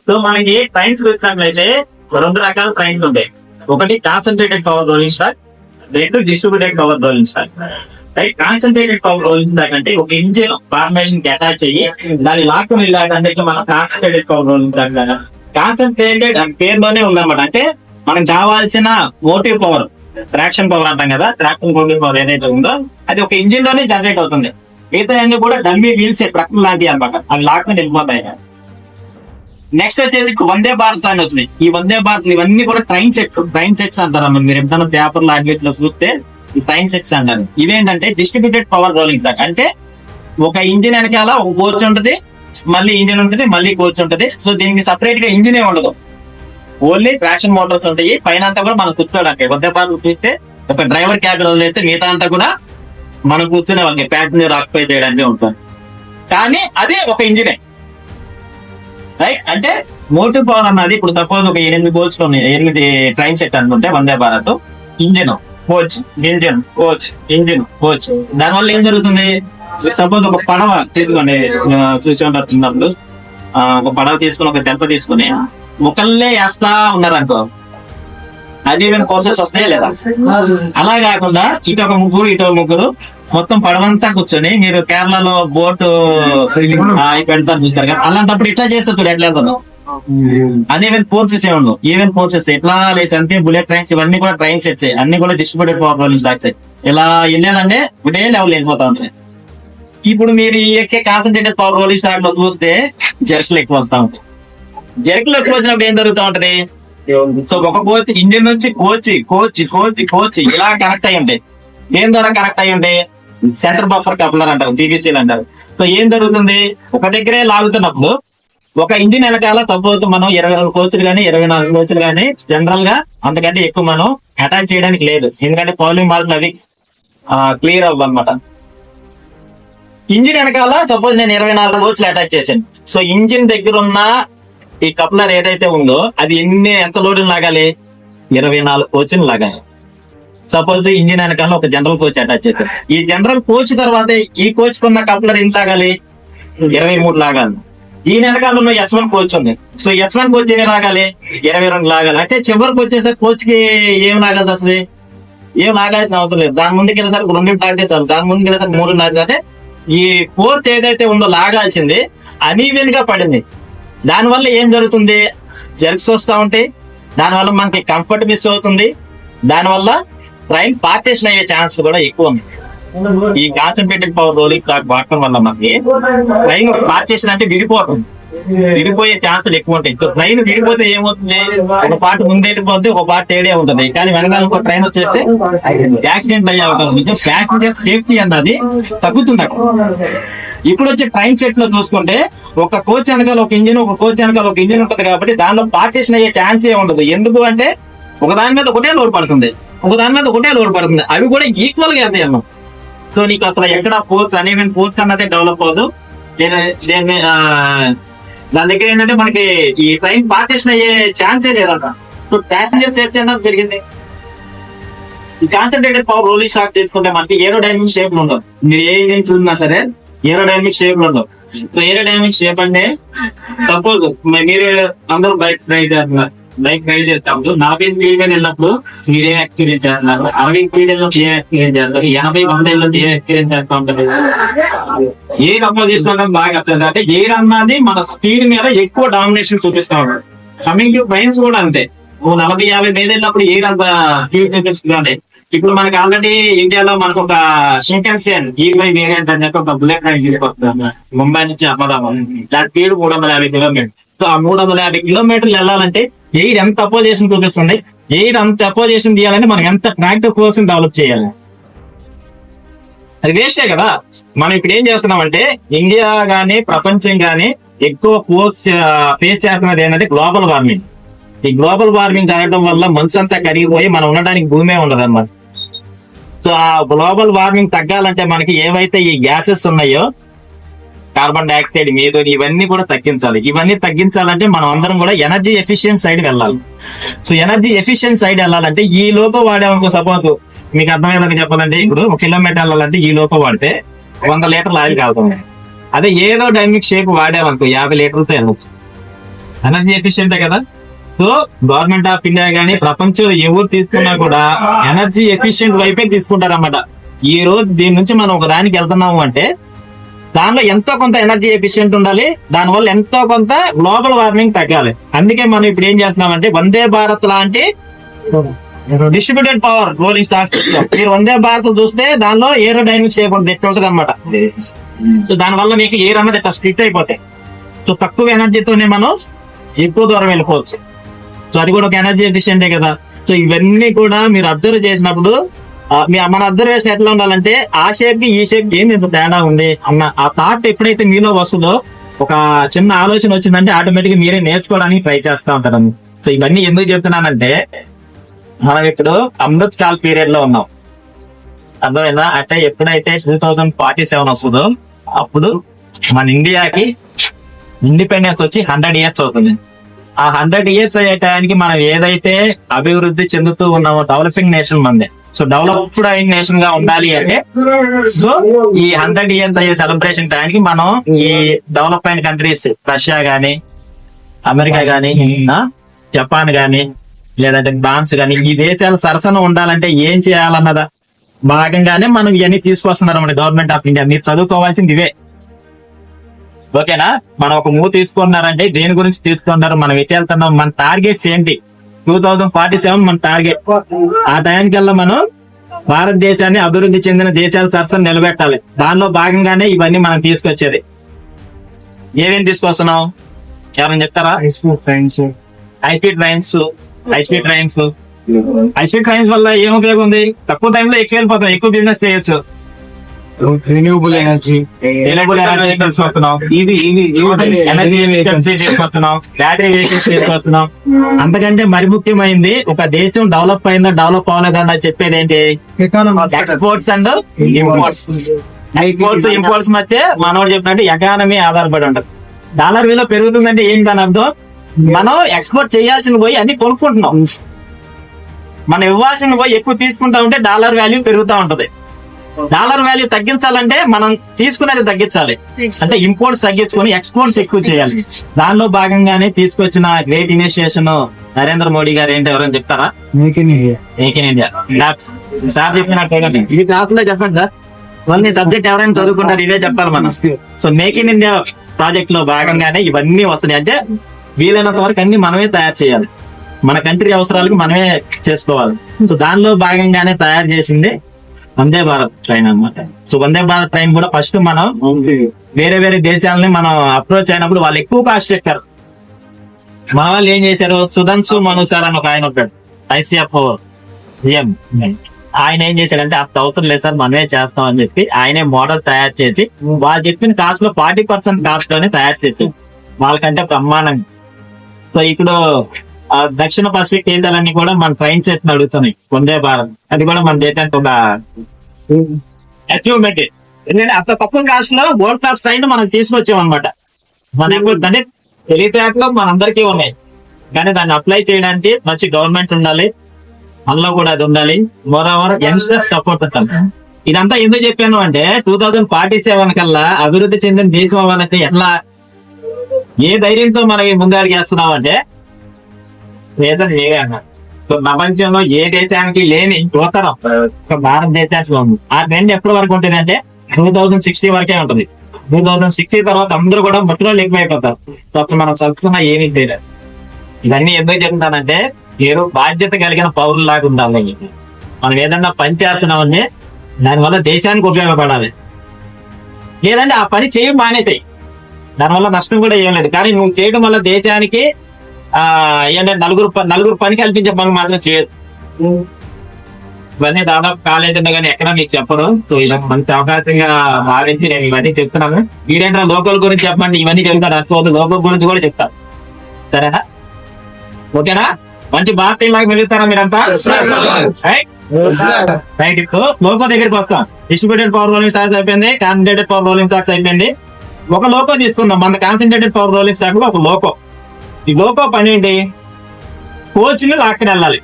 So మనకి trains చూసినట్లయితే 2 రకాల ట్రైన్స్ ఉంటాయి. ఒకటి concentrated power rolling stock, 2 distributed power rolling stock. Right, concentrated power rolling stock అంటే ఒక ఇంజిన్ ఫార్మేషన్ కి అటాచ్ అయ్యి దాని లాక్కుని ఇలాగంటే మనం concentrated power rolling stock. Concentrated అని పేరులోనే ఉందన్నమాట. అంటే మనకు కావాల్సిన మోటివ్ పవర్, ట్రాక్షన్ పవర్ అంటాం కదా, ట్రాక్షన్ మోటివ్ పవర్ ఏదైతే ఉందో అది ఒక ఇంజిన్ లోనే జనరేట్ అవుతుంది. మిగతా అన్ని కూడా డమ్మీ వీల్స్ ట్రక్ లాంటివి అనమాట, అవి లాక్కుని వెళ్ళిపోతాయి. నెక్స్ట్ వచ్చేసి వందే భారత్ అని వచ్చింది. ఈ వందే భారత్ ఇవన్నీ కూడా ట్రైన్ సెట్స్ అంటారు. మీరు ఎప్పుడైనా పేపర్ లాంగ్వేజ్ లో చూస్తే ఈ ట్రైన్ సెట్స్ అంటారు. ఇవేంటంటే డిస్ట్రిబ్యూటెడ్ పవర్ రోలింగ్ స్టాక్. అంటే ఒక ఇంజిన్ వెనకాల ఒక కోచ్ ఉంటది, మళ్ళీ ఇంజిన్ ఉంటది, మళ్ళీ కోచ్ ఉంటది. సో దీనికి సపరేట్ గా ఇంజిన్ ఉండదు, ఓన్లీ ట్రాక్షన్ మోటార్స్ ఉంటాయి. పైన అంతా కూడా మనం కూర్చోడానికి వందే భారత్ చూస్తే ఒక డ్రైవర్ క్యాబిన్ అయితే మిగతా అంతా కూడా మనం కూర్చునే వాళ్ళకి ప్యాసింజర్ ఆక్యుపై చేయడానికి ఉంటుంది. కానీ అదే ఒక ఇంజినే. రైట్, అంటే మోటివ్ పవర్ అన్నది ఇప్పుడు సపోజ్ ఒక 8 కోచ్లు ఉన్నాయి, 8 ట్రైన్ సెట్ అనుకుంటే Vande Bharat engine coach, engine coach, engine coach. దానివల్ల ఏం జరుగుతుంది? సపోజ్ ఒక పడవ తీసుకోండి, చూసి ఉంటారు చిన్నప్పుడు, ఒక పడవ తీసుకుని ఒక దెబ్బ తీసుకుని ముక్కల్లే వేస్తా ఉన్నారు అనుకో, అది ఫోర్సెస్ వస్తాయా లేదా? అలా కాకుండా ఇటు ఒక ముగ్గురు మొత్తం పడవంతా కూర్చొని, మీరు కేరళలో బోట్ పెడతారు చూస్తారు కదా, అలాంటప్పుడు ఇట్లా చేస్తారు చూడు, ఎట్లా వెళ్తారు. అన్ఈవెన్ ఫోర్సెస్ ఏ ఉండవు, ఈవెన్ ఫోర్సెస్ ఎట్లా లేసి అంతే. బుల్లెట్ ట్రైన్స్ ఇవన్నీ కూడా ట్రైన్ సెట్స్, అన్ని కూడా డిస్ట్రిబ్యూటెడ్ పవర్ రోలింగ్ స్టాక్స్. ఇలా వెళ్ళేదంటే ఒకటే లెవెల్ వెళ్ళిపోతా ఉంటుంది. ఇప్పుడు మీరు ఈ ఎక్కే కాన్సన్ట్రేటెడ్ పవర్ రోలింగ్ స్టాక్ లో చూస్తే జర్క్లు ఎక్కువ వస్తా ఉంటాయి. జర్క్లు ఎక్కువ వచ్చినప్పుడు ఏం జరుగుతూ ఉంటది? సో ఒక కోచ్ ఇంజిన్ నుంచి కోచ్ ఇలా కనెక్ట్ అయ్యి ఉంటాయి. ఏం ద్వారా కనెక్ట్ అయ్యి ఉంటాయి? సెంటర్ బఫర్ కప్లర్ అంటారు, సిబిసిలు అంటారు. సో ఏం జరుగుతుంది? ఒక దగ్గరే లాగుతున్నప్పుడు ఒక ఇంజిన్ వెనకాల సపోజ్ మనం 22 కోచ్లు కానీ 24 కోచ్లు కానీ జనరల్ గా అంతకంటే ఎక్కువ మనం అటాచ్ చేయడానికి లేదు. ఎందుకంటే పౌలింగ్ బాల్స్ అవి క్లియర్ అవ్వ అనమాట. ఇంజిన్ వెనకాల సపోజ్ నేను 24 కోచ్లు అటాచ్ చేశాను. సో ఇంజిన్ దగ్గర ఉన్న ఈ కప్లర్ ఏదైతే ఉందో అది ఎంత లోడ్ లాగాలి? 24 కోచ్ని లాగాలి. సపోజ్ ఇంజిన్ వెనకాల ఒక జనరల్ కోచ్ అటాచ్ చేశారు. ఈ జనరల్ కోచ్ తర్వాత ఈ కోచ్ కున్న కప్లర్ ఎంత లాగాలి? 23 లాగాలి. దీని వెనకాల ఉన్న S1 కోచ్ ఉంది. సో S1 కోచ్ ఏమి లాగాలి? 22 లాగాలి. అయితే చివరికి వచ్చేసరి కోచ్ కి ఏం లాగాల్సి వస్తుంది? ఏం లాగాల్సిన అవసరం లేదు. దాని ముందుకు వెళ్ళేసరికి 2 లాగితే చాలు, దాని ముందుకు వెళ్ళేసరికి 3 లాగితే ఈ ఫోర్త్ ఏదైతే ఉందో లాగాల్సింది అనీవెన్ గా పడింది. దానివల్ల ఏం జరుగుతుంది? జర్క్స్ వస్తూ ఉంటాయి, దానివల్ల మనకి కంఫర్ట్ మిస్ అవుతుంది, దానివల్ల ట్రైన్ పార్టేషన్ అయ్యే ఛాన్స్ కూడా ఎక్కువ ఉంది. ఈ కాన్సన్ట్రేటెడ్ పవర్ రోలింగ్ స్టాక్ వాడటం వల్ల మనకి ట్రైన్ పార్టేషన్ అంటే విడిపోయే ఛాన్సులు ఎక్కువ ఉంటాయి. ట్రైన్ విడిపోతే ఏమవుతుంది? ఒక పార్ట్ ముందే వెళ్ళిపోద్ది, ఒక పార్ట్ ఏడే ఉంటుంది. కానీ వెనకాల ఒక ట్రైన్ వచ్చేస్తే యాక్సిడెంట్ అయ్యే అవకాశం ఉంది. ప్యాసింజర్ సేఫ్టీ అన్నది తగ్గుతుంది అక్కడ. ఇప్పుడు వచ్చే ట్రైన్ సెట్ లో చూసుకుంటే ఒక కోచ్ వెనకాల ఒక ఇంజిన్, ఒక కోచ్ వెనకాల ఒక ఇంజిన్ ఉంటుంది. కాబట్టి దానిలో పార్టేషన్ అయ్యే ఛాన్స్ ఏ ఉండదు. ఎందుకు అంటే ఒక దాని మీద ఒకటే లోడ్ పడుతుంది, అవి కూడా ఈక్వల్ గా వెళ్తాయి అన్నాం. సో నీకు అసలు ఎక్కడ ఫోర్స్ అనేవన్ ఫోర్స్ అన్నదే డెవలప్ అవ్వదు. దాని దగ్గర ఏంటంటే మనకి ఈ ట్రైన్ పార్టేషన్ అయ్యే ఛాన్సే లేదంట. సో ప్యాసింజర్ సేఫ్టీ అన్నది పెరిగింది. ఈ కాన్సన్ట్రేటెడ్ పవర్ రోలింగ్ స్టాక్ తీసుకుంటే మనకి ఏరోడైనమిక్ షేప్ లో ఉండదు. మీరు ఏ ఇంజిన్ చూసినా సరే ఏరోడైనమిక్ షేప్ లో ఉండదు. సో ఏరోడైనమిక్ షేప్ అంటే సపోజ్ మీరు అందరూ బైక్ డ్రైవ్ చేస్తాము, 40 స్పీడ్ మీద వెళ్ళినప్పుడు మీరేం ఎక్స్పీరియన్స్ చేస్తున్నారు, 60 స్పీడ్ వెళ్ళినప్పుడు ఏం ఎక్స్పీరియన్స్ చేస్తారు, 80-100 వెళ్ళినప్పుడు ఏం ఎక్స్పీరియన్స్ చేస్తూ ఉంటారు. ఎయిర్ అప్లోడ్ చేసుకోవడం బాగా వస్తుంది. అంటే ఎయిర్ అన్నది మన స్పీడ్ మీద ఎక్కువ డామినేషన్ చూపిస్తా ఉంటాడు. కమింగ్ టు ట్రైన్స్ కూడా అంతే. 40-50 మీద వెళ్ళినప్పుడు ఎయిర్ అంత స్పీడ్ చూపిస్తుంది. ఇప్పుడు మనకి ఆల్రెడీ ఇండియాలో మనకు ఒక షింకన్సేన్ E5 వేరియంట్ అని చెప్పి ఒక బుల్లెట్ ట్రైన్ తీసుకొస్తాం ముంబై నుంచి అహ్మదాబాద్. దాని స్పీడ్ 350 కిలోమీటర్. సో ఆ 350 కిలోమీటర్లు వెళ్ళాలంటే ఎయిర్ ఎంత అపోజిషన్ చూపిస్తుంది. ఎయిర్ అంత అపోజిషన్ తీయాలంటే మనం ఎంత ట్రాక్టివ్ ఫోర్స్ డెవలప్ చేయాలి? అది వేస్టే కదా. మనం ఇప్పుడు ఏం చేస్తున్నామంటే ఇండియా గానీ ప్రపంచం గానీ ఎక్కువ ఫోర్స్ ఫేస్ చేస్తున్నది ఏంటంటే గ్లోబల్ వార్మింగ్. ఈ గ్లోబల్ వార్మింగ్ జరగడం వల్ల మనసు అంతా కరిగిపోయి మనం ఉండడానికి భూమే ఉండదు అన్నమాట. సో ఆ గ్లోబల్ వార్మింగ్ తగ్గాలంటే మనకి ఏవైతే ఈ గ్యాసెస్ ఉన్నాయో, కార్బన్ డైఆక్సైడ్, మీథేన్, ఇవన్నీ కూడా తగ్గించాలి. ఇవన్నీ తగ్గించాలంటే మనం అందరం కూడా ఎనర్జీ ఎఫిషియెంట్ సైడ్ వెళ్ళాలి. సో ఎనర్జీ ఎఫిషియెంట్ సైడ్ వెళ్ళాలంటే ఈ లోపు వాడేమనుకో, సపోజ్ మీకు అర్థమయ్యేదని చెప్పాలంటే ఇప్పుడు 1 కిలోమీటర్ వెళ్ళాలంటే ఈ లోపు వాడితే 100 లీటర్లు ఆయిల్ కావుతుంది. అదే ఏదో డైనమిక్ షేప్ వాడేమనుకో 50 లీటర్లతో వెళ్ళొచ్చు. ఎనర్జీ ఎఫిషియెంటే కదా. సో గవర్నమెంట్ ఆఫ్ ఇండియా గానీ ప్రపంచంలో ఎవరు తీసుకున్నా కూడా ఎనర్జీ ఎఫిషియెంట్ వైపే తీసుకుంటారన్నమాట. ఈ రోజు దీని నుంచి మనం ఒక దానికి వెళ్తున్నాము అంటే దానిలో ఎంతో కొంత ఎనర్జీ ఎఫిషియెంట్ ఉండాలి, దానివల్ల ఎంతో కొంత గ్లోబల్ వార్మింగ్ తగ్గాలి. అందుకే మనం ఇప్పుడు ఏం చేస్తున్నామంటే వందే భారత్ లాంటి డిస్ట్రిబ్యూటెడ్ పవర్ రోలింగ్ స్టాక్స్. మీరు వందే భారత్ చూస్తే దానిలో ఏరోడైనమిక్ షేప్ ఉంటుంది అనమాట. సో దానివల్ల మీకు ఎయిర్ అన్నది ఇట్లా స్ట్రిక్ట్ అయిపోతాయి. సో తక్కువ ఎనర్జీతోనే మనం ఎక్కువ దూరం వెళ్ళిపోవచ్చు. సో అది కూడా ఒక ఎనర్జీ ఎఫిషియెంటే కదా. సో ఇవన్నీ కూడా మీరు అబ్జర్వ్ చేసినప్పుడు మన అబ్జర్వేషన్ ఎట్లా ఉండాలంటే ఆ షేప్ కి ఈ షేప్ ఏం ఇంత తేడా ఉంది అన్న ఆ థాట్ ఎప్పుడైతే మీలో వస్తుందో, ఒక చిన్న ఆలోచన వచ్చిందంటే ఆటోమేటిక్ గా మీరే నేర్చుకోవడానికి ట్రై చేస్తా ఉంటారు. సో ఇవన్నీ ఎందుకు చెప్తున్నానంటే మనం ఇప్పుడు అమృత్ కాల్ పీరియడ్ లో ఉన్నాం, అర్థమైందా? అంటే ఎప్పుడైతే 2047 వస్తుందో అప్పుడు మన ఇండియాకి ఇండిపెండెన్స్ వచ్చి 100 years అవుతుంది. ఆ 100 years అయ్యే టైంకి మనం ఏదైతే అభివృద్ధి చెందుతూ ఉన్నామో డెవలపింగ్ నేషన్ మంది. సో డెవలప్డ్ అయిన నేషన్ గా ఉండాలి అంటే సో ఈ 100 years అయ్యే సెలబ్రేషన్ టైంకి మనం ఈ డెవలప్ అయిన కంట్రీస్ రష్యా గానీ, అమెరికా గానీ, జపాన్ గానీ, లేదంటే ఫ్రాన్స్ గానీ ఈ దేశాల సరసన ఉండాలంటే ఏం చేయాలన్నదా భాగంగానే మనం ఇవన్నీ తీసుకొస్తున్నారు మన గవర్నమెంట్ ఆఫ్ ఇండియా. మీరు చదువుకోవాల్సింది ఇవే, ఓకేనా? మనం ఒక మూవ్ తీసుకున్నారంటే దేని గురించి తీసుకున్నారు, మనం ఎటు వెళ్తున్నాం, మన టార్గెట్స్ ఏంటి, 2047 మన టార్గెట్. ఆ టైంకల్లా మనం భారతదేశాన్ని అభివృద్ధి చెందిన దేశాల సరసన నిలబెట్టాలి. దానిలో భాగంగానే ఇవన్నీ మనం తీసుకొచ్చేది. ఏమేమి తీసుకొస్తున్నాం ఎవరైనా చెప్తారా? హై స్పీడ్ ట్రైన్స్ వల్ల ఏం ఉపయోగం ఉంది? తక్కువ టైంలో ఎక్కువ వెళ్ళిపోతాం, ఎక్కువ బిజినెస్ చేయొచ్చు. రెన్యూబుల్ ఎనర్జీ తీసుకొస్తున్నాం, బ్యాటరీ వెహికల్స్ తీసుకొస్తున్నాం. అంతకంటే మరి ముఖ్యమైనది ఒక దేశం డెవలప్ అయిందా డెవలప్ అవ్వలేదా చెప్పేది ఏంటి? Exports and imports. Exports imports మధ్య మనోడు చెప్పినట్టు ఎకానమీ ఆధారపడి ఉంటుంది. డాలర్ విలువ పెరుగుతుందంటే ఏంటి దాని అర్థం? మనం ఎక్స్పోర్ట్ చేయాల్సిన పోయి అన్ని కొనుక్కుంటున్నాం. మనం ఇవ్వాల్సిన పోయి ఎక్కువ తీసుకుంటా ఉంటే డాలర్ వాల్యూ పెరుగుతూ ఉంటది. డాలర్ వాల్యూ తగ్గించాలంటే మనం తీసుకునేది తగ్గించాలి, అంటే ఇంపోర్ట్స్ తగ్గించుకొని ఎక్స్పోర్ట్స్ ఎక్కువ చేయాలి. దానిలో భాగంగానే తీసుకొచ్చిన గ్రేట్ ఇనిషియేషన్ నరేంద్ర మోడీ గారు ఏంటి ఎవరైనా చెప్తారా? Make in India. సార్ చెప్పినట్టు ఇది క్లాస్ లో చెప్పండి సార్, ఇవన్నీ సబ్జెక్ట్ ఎవరైనా చదువుకుంటారు ఇదే చెప్పాలి మనం. So make in India project లో భాగంగానే ఇవన్నీ వస్తున్నాయి. అంటే వీలైనంత వరకు అన్ని మనమే తయారు చేయాలి, మన కంట్రీ అవసరాలకు మనమే చేసుకోవాలి. సో దానిలో భాగంగానే తయారు చేసింది వందే భారత్ ట్రైన్ అన్నమాట. సో వందే భారత్ ట్రైన్ కూడా ఫస్ట్ మనం వేరే వేరే దేశాలని మనం అప్రోచ్ అయినప్పుడు వాళ్ళు ఎక్కువ కాస్ట్ చెప్తారు. మా వాళ్ళు ఏం చేశారు, సుధన్సు మను సార్ అని ఒక ఆయన ఉంటాడు, ICF GM. ఆయన ఏం చేశాడంటే అంత అవసరం లేదు సార్ మనమే చేస్తాం అని చెప్పి ఆయనే మోడల్ తయారు చేసి వాళ్ళు చెప్పిన కాస్ట్ లో 40% కాస్ట్ లోనే తయారు చేసి వాళ్ళకంటే బ్రహ్మాండంగా. సో ఇప్పుడు దక్షిణ పసిఫిక్ దేశాలన్నీ కూడా మన ట్రైన్ సెట్ అడుగుతున్నాయి వందే భారత్. అది కూడా మన దేశానికి ఒక అచీవ్మెంట్. ఎందుకంటే అంత తక్కువ కాస్ట్ లో వరల్డ్ క్లాస్ ట్రైన్ మనం తీసుకొచ్చామన్నమాట. మన అంటే తెలివితేటలో మనందరికీ ఉన్నాయి, కానీ దాన్ని అప్లై చేయడానికి మంచి గవర్నమెంట్ ఉండాలి, మనలో కూడా అది ఉండాలి. మోరోవర్ యంగ్స్టర్స్ సపోర్ట్ ఉంటాం. ఇదంతా ఎందుకు చెప్పాను అంటే 2047 కల్లా అభివృద్ధి చెందిన దేశం అవ్వాలంటే ఎట్లా, ఏ ధైర్యంతో మనం ముందడుగు వేస్తున్నాం అంటే రీజన్ వేరే అన్నారు. సో ప్రపంచంలో ఏ దేశానికి లేని యువతరం భారతదేశానికి ఉంది. ఆ ట్రెండ్ ఎప్పటి వరకు ఉంటుంది అంటే 2060 వరకే ఉంటుంది. 2060 తర్వాత అందరూ కూడా మట్టిలో ఎక్కువైపోతారు. సో అప్పుడు మనం చదువుకున్నా ఏమీ తెలియదు. ఇవన్నీ ఎందుకు చెప్తానంటే మీరు బాధ్యత కలిగిన పౌరులాగా ఉండాలి. మనం ఏదన్నా పని చేస్తున్నామని దానివల్ల దేశానికి ఉపయోగపడాలి, లేదంటే ఆ పని చేయడం మానేసాయి, దానివల్ల నష్టం కూడా ఏం లేదు. కానీ నువ్వు చేయడం వల్ల దేశానికి ఏంటంటే నలుగురు పని కల్పించే పని మాత్రం చేయదు. ఇవన్నీ దాదాపు కాలేజ్ ఉన్నా కానీ ఎక్కడ మీకు చెప్పరు. సో ఇలా మంచి అవకాశంగా భావించి నేను ఇవన్నీ చెప్తున్నాను. మీరేంటో లోకల్ గురించి చెప్పండి, ఇవన్నీ చెప్తాను. అనుకోవద్దు, లోకల్ గురించి కూడా చెప్తాను, సరేనా? ఓకేనా? మంచి భారత్ లాగా వెళ్తారా మీరంతా? రైట్. ఇప్పుడు లోకో దగ్గరికి వస్తాం. డిస్ట్రిబ్యూటెడ్ పవర్ రోలింగ్ స్టాక్స్ అయిపోయింది, కాన్సన్ట్రేటెడ్ పవర్ రోలింగ్ స్టాక్స్ అయిపోయింది. ఒక లోకో తీసుకుందాం. మన కాన్సన్ట్రేటెడ్ పవర్ రోలింగ్ స్టాక్ లో ఒక లోకో. ఈ లోకో పని ఏంటి? కోచ్ ని లాక్కని వెళ్ళాలి,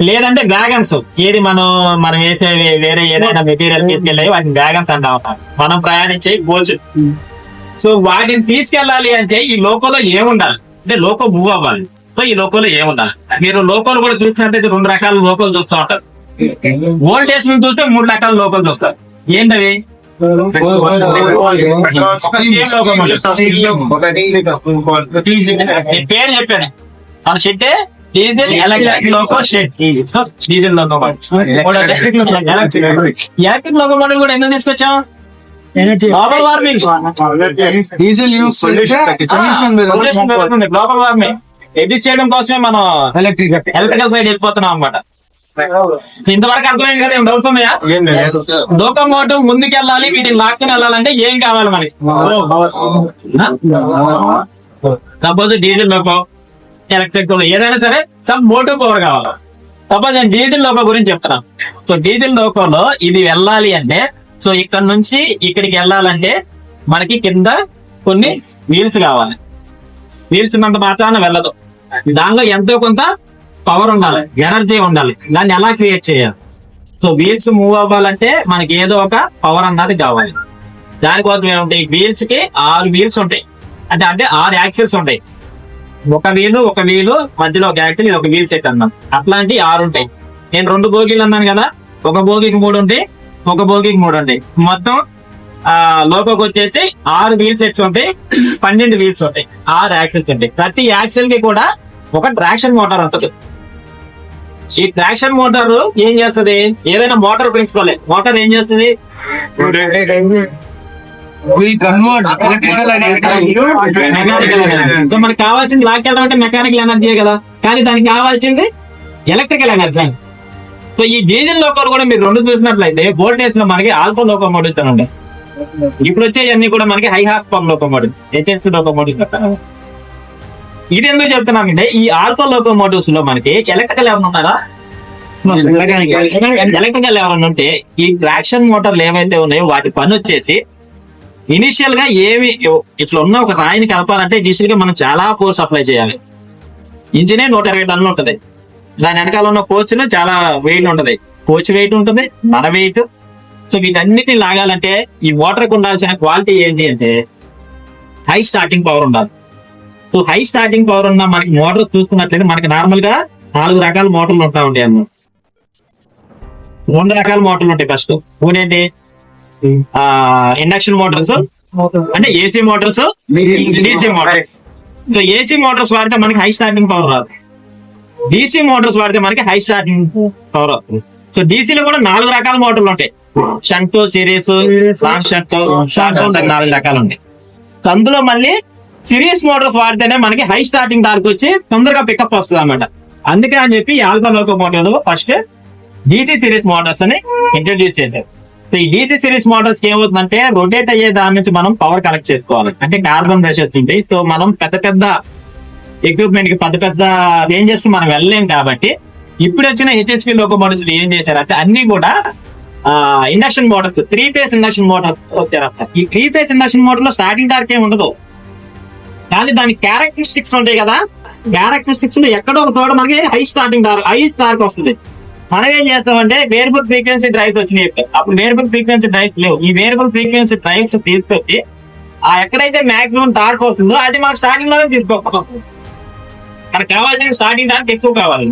లేదంటే వ్యాగన్స్. ఏది మనం వేసే వేరే ఏదైనా మెటీరియల్ తీసుకెళ్ళి వాటిని వ్యాగన్స్ అంటాం, మనం ప్రయాణించే కోచ్. సో వాటిని తీసుకెళ్ళాలి అంటే ఈ లోకోలో ఏముండాలి? అంటే లోకో మూవ్ అవ్వాలి. సో ఈ లోకోలో ఏముండాలి, మీరు లోకోలు కూడా చూసినట్టయితే 2 రకాల లోకోలు చూస్తూ ఉంటారు. వోల్టేజ్ మీద చూస్తే 3 రకాల లోకోలు చూస్తారు. ఏంటవి? నేను పేరు చెప్పాను, మన shed diesel electric loco shed. Diesel loco electric loco model కూడా ఎందుకు తీసుకొచ్చాం? Global warming, diesel use global warming adduce చేయడం కోసమే మనం ఎలక్ట్రికల్ సైడ్ వెళ్ళిపోతున్నాం అన్నమాట. ఇంతవరకు అర్థమైంది కదా? ఏం డౌట్స్ ఉన్నాయా? లోకోమోటివ్ ముందుకెళ్ళాలి, వీటిని లాక్కుని వెళ్ళాలంటే ఏం కావాలి మనకి? సపోజ్ డీజిల్ లోకో, ఎలక్ట్రిక్ ఏదైనా సరే సమ్ మోటివ్ పవర్ కావాలి. సపోజ్ నేను డీజిల్ లోకో గురించి చెప్తున్నాను. సో డీజిల్ లోకోలో ఇది వెళ్ళాలి అంటే, సో ఇక్కడ నుంచి ఇక్కడికి వెళ్ళాలంటే మనకి కింద కొన్ని వీల్స్ కావాలి. వీల్స్ ఉన్నంత మాత్రాన వెళ్ళదు, దానిలో ఎంతో కొంత పవర్ ఉండాలి, ఎనర్జీ ఉండాలి. దాన్ని ఎలా క్రియేట్ చేయాలి? సో వీల్స్ మూవ్ అవ్వాలంటే మనకి ఏదో ఒక పవర్ అన్నది కావాలి. దానికోసం ఏముంటాయి? వీల్స్ కి 6 వీల్స్ ఉంటాయి, అంటే 6 యాక్సిల్స్ ఉంటాయి. ఒక వీలు మధ్యలో ఒక యాక్సిల్, ఇది ఒక వీల్ సెట్ అన్నాం. అట్లాంటి 6 ఉంటాయి. నేను 2 బోగీలు అన్నాను కదా, ఒక బోగీకి 3 ఉంటాయి, ఒక బోగీకి 3 ఉంటాయి. మొత్తం లోకోకి వచ్చేసి 6 వీల్ సెట్స్ ఉంటాయి, 12 వీల్స్ ఉంటాయి, 6 యాక్సిల్స్ ఉంటాయి. ప్రతి యాక్సిల్ కి కూడా ఒక ట్రాక్షన్ మోటార్ ఉంటుంది. ఈ ట్రాక్షన్ మోటార్ ఏం చేస్తుంది? ఏదైనా మోటార్ ప్రిన్సిపల్, మోటార్ ఏం చేస్తుంది? మనకి కావాల్సింది లాక్కెళ్ళడం అంటే మెకానికల్ ఎనర్జీ కదా, కానీ దానికి కావాల్సింది ఎలక్ట్రికల్ ఎనర్జీ. సో ఈ డీజిల్ లోకోలు కూడా మీరు 2 చూసినట్లయితే వోల్టేజ్ లో మనకి ఆల్ఫా లోకోమోటివ్స్ అని ఉంటాయి. ఇప్పుడు వచ్చేవన్నీ కూడా మనకి high horse power locomotive, HS locomotive. ఇది ఎందుకు చెప్తున్నామంటే ఈ ఆల్ఫా లోకోమోటివ్స్ లో మనకి ఎలక్ట్రికల్ ఎవరు ఉన్నారా? ఎలక్ట్రికల్ ఎవరన్నా ఉంటే ఈ ట్రాక్షన్ మోటార్లు ఏవైతే ఉన్నాయో వాటి పని వచ్చేసి ఇనిషియల్ గా ఏమి ఇట్లా ఉన్న ఒక రాయిని కలపాలంటే ఇనిషియల్ గా మనం చాలా ఫోర్స్ అప్లై చేయాలి. ఇంజినే 120 టన్నులు ఉంటది, దాని వెనకాల ఉన్న కోచ్ చాలా వెయిట్ ఉంటది, కోచ్ వెయిట్ ఉంటుంది, మన వెయిట్. సో వీటన్నిటిని లాగాలంటే ఈ మోటార్ కు ఉండాల్సిన క్వాలిటీ ఏంటి అంటే హై స్టార్టింగ్ పవర్ ఉండాలి. సో హై స్టార్టింగ్ పవర్ ఉన్న మనకి మోటార్ చూసుకున్నట్లయితే మనకి నార్మల్ గా 4 రకాల మోటార్లు ఉంటా ఉంటాయి అన్నమాట. 2 రకాల మోటార్లు ఉంటాయి. ఫస్ట్ ఏంటి? ఇండక్షన్ మోటార్స్, అంటే AC Motors, DC Motors. So AC Motors వాడితే మనకి హై స్టార్టింగ్ పవర్ రాదు, డీసీ మోటార్స్ వాడితే మనకి హై స్టార్టింగ్ పవర్ వస్తుంది. సో డీసీలో కూడా 4 రకాల మోటార్లు ఉంటాయి, shunt, series, long shunt, short shunt, 4 రకాలు ఉంటాయి. సో అందులో మళ్ళీ సిరీస్ మోటార్స్ వాడితేనే మనకి హై స్టార్టింగ్ టార్క్ వచ్చి తొందరగా పికప్ వస్తుంది అన్నమాట. అందుకే అని చెప్పి ఆల్ఫా లోకోమోటివ్ లో ఫస్ట్ డీసీ సిరీస్ మోటార్స్ అని ఇంట్రడ్యూస్ చేశారు. సో ఈ డీసీ సిరీస్ మోటార్స్ కి ఏమవుతుందంటే రొటేట్ అయ్యే దాని నుంచి మనం పవర్ కలెక్ట్ చేసుకోవాలి, అంటే కార్బన్ బ్రషెస్ ఉంటాయి. సో మనం పెద్ద ఎక్విప్మెంట్ కి పెద్ద రేంజెస్ కి మనం వెళ్ళలేం కాబట్టి ఇప్పుడు వచ్చిన హెచ్ఎస్పీ లోకోమోటివ్స్ ఏం చేశారంటే అన్ని కూడా induction Motors, 3 phase induction motor వచ్చారంట. ఈ 3 ఫేజ్ ఇండక్షన్ మోటార్ లో స్టార్టింగ్ టార్క్ ఏమి ఉండదు, కానీ దాని క్యారెక్టరిస్టిక్స్ ఉంటాయి కదా. క్యారెక్టరిస్టిక్స్ లో ఎక్కడో ఒక చోట మనకి high starting torque, high torque వస్తుంది. మనం ఏం చేస్తామంటే వేరియబుల్ ఫ్రీక్వెన్సీ డ్రైవ్స్ వచ్చినాయి. అప్పుడు వేరియబుల్ ఫ్రీక్వెన్సీ డ్రైవ్స్ లేవు. ఈ వేరియబుల్ ఫ్రీక్వెన్సీ డ్రైవ్స్ తీసుకొచ్చి ఎక్కడైతే మాక్సిమం టార్క్ వస్తుందో అది మనం స్టార్టింగ్ లోనే తీసుకోవాలి. మనకు కావాల్సిన స్టార్టింగ్ టార్క్ ఎక్కువ కావాలి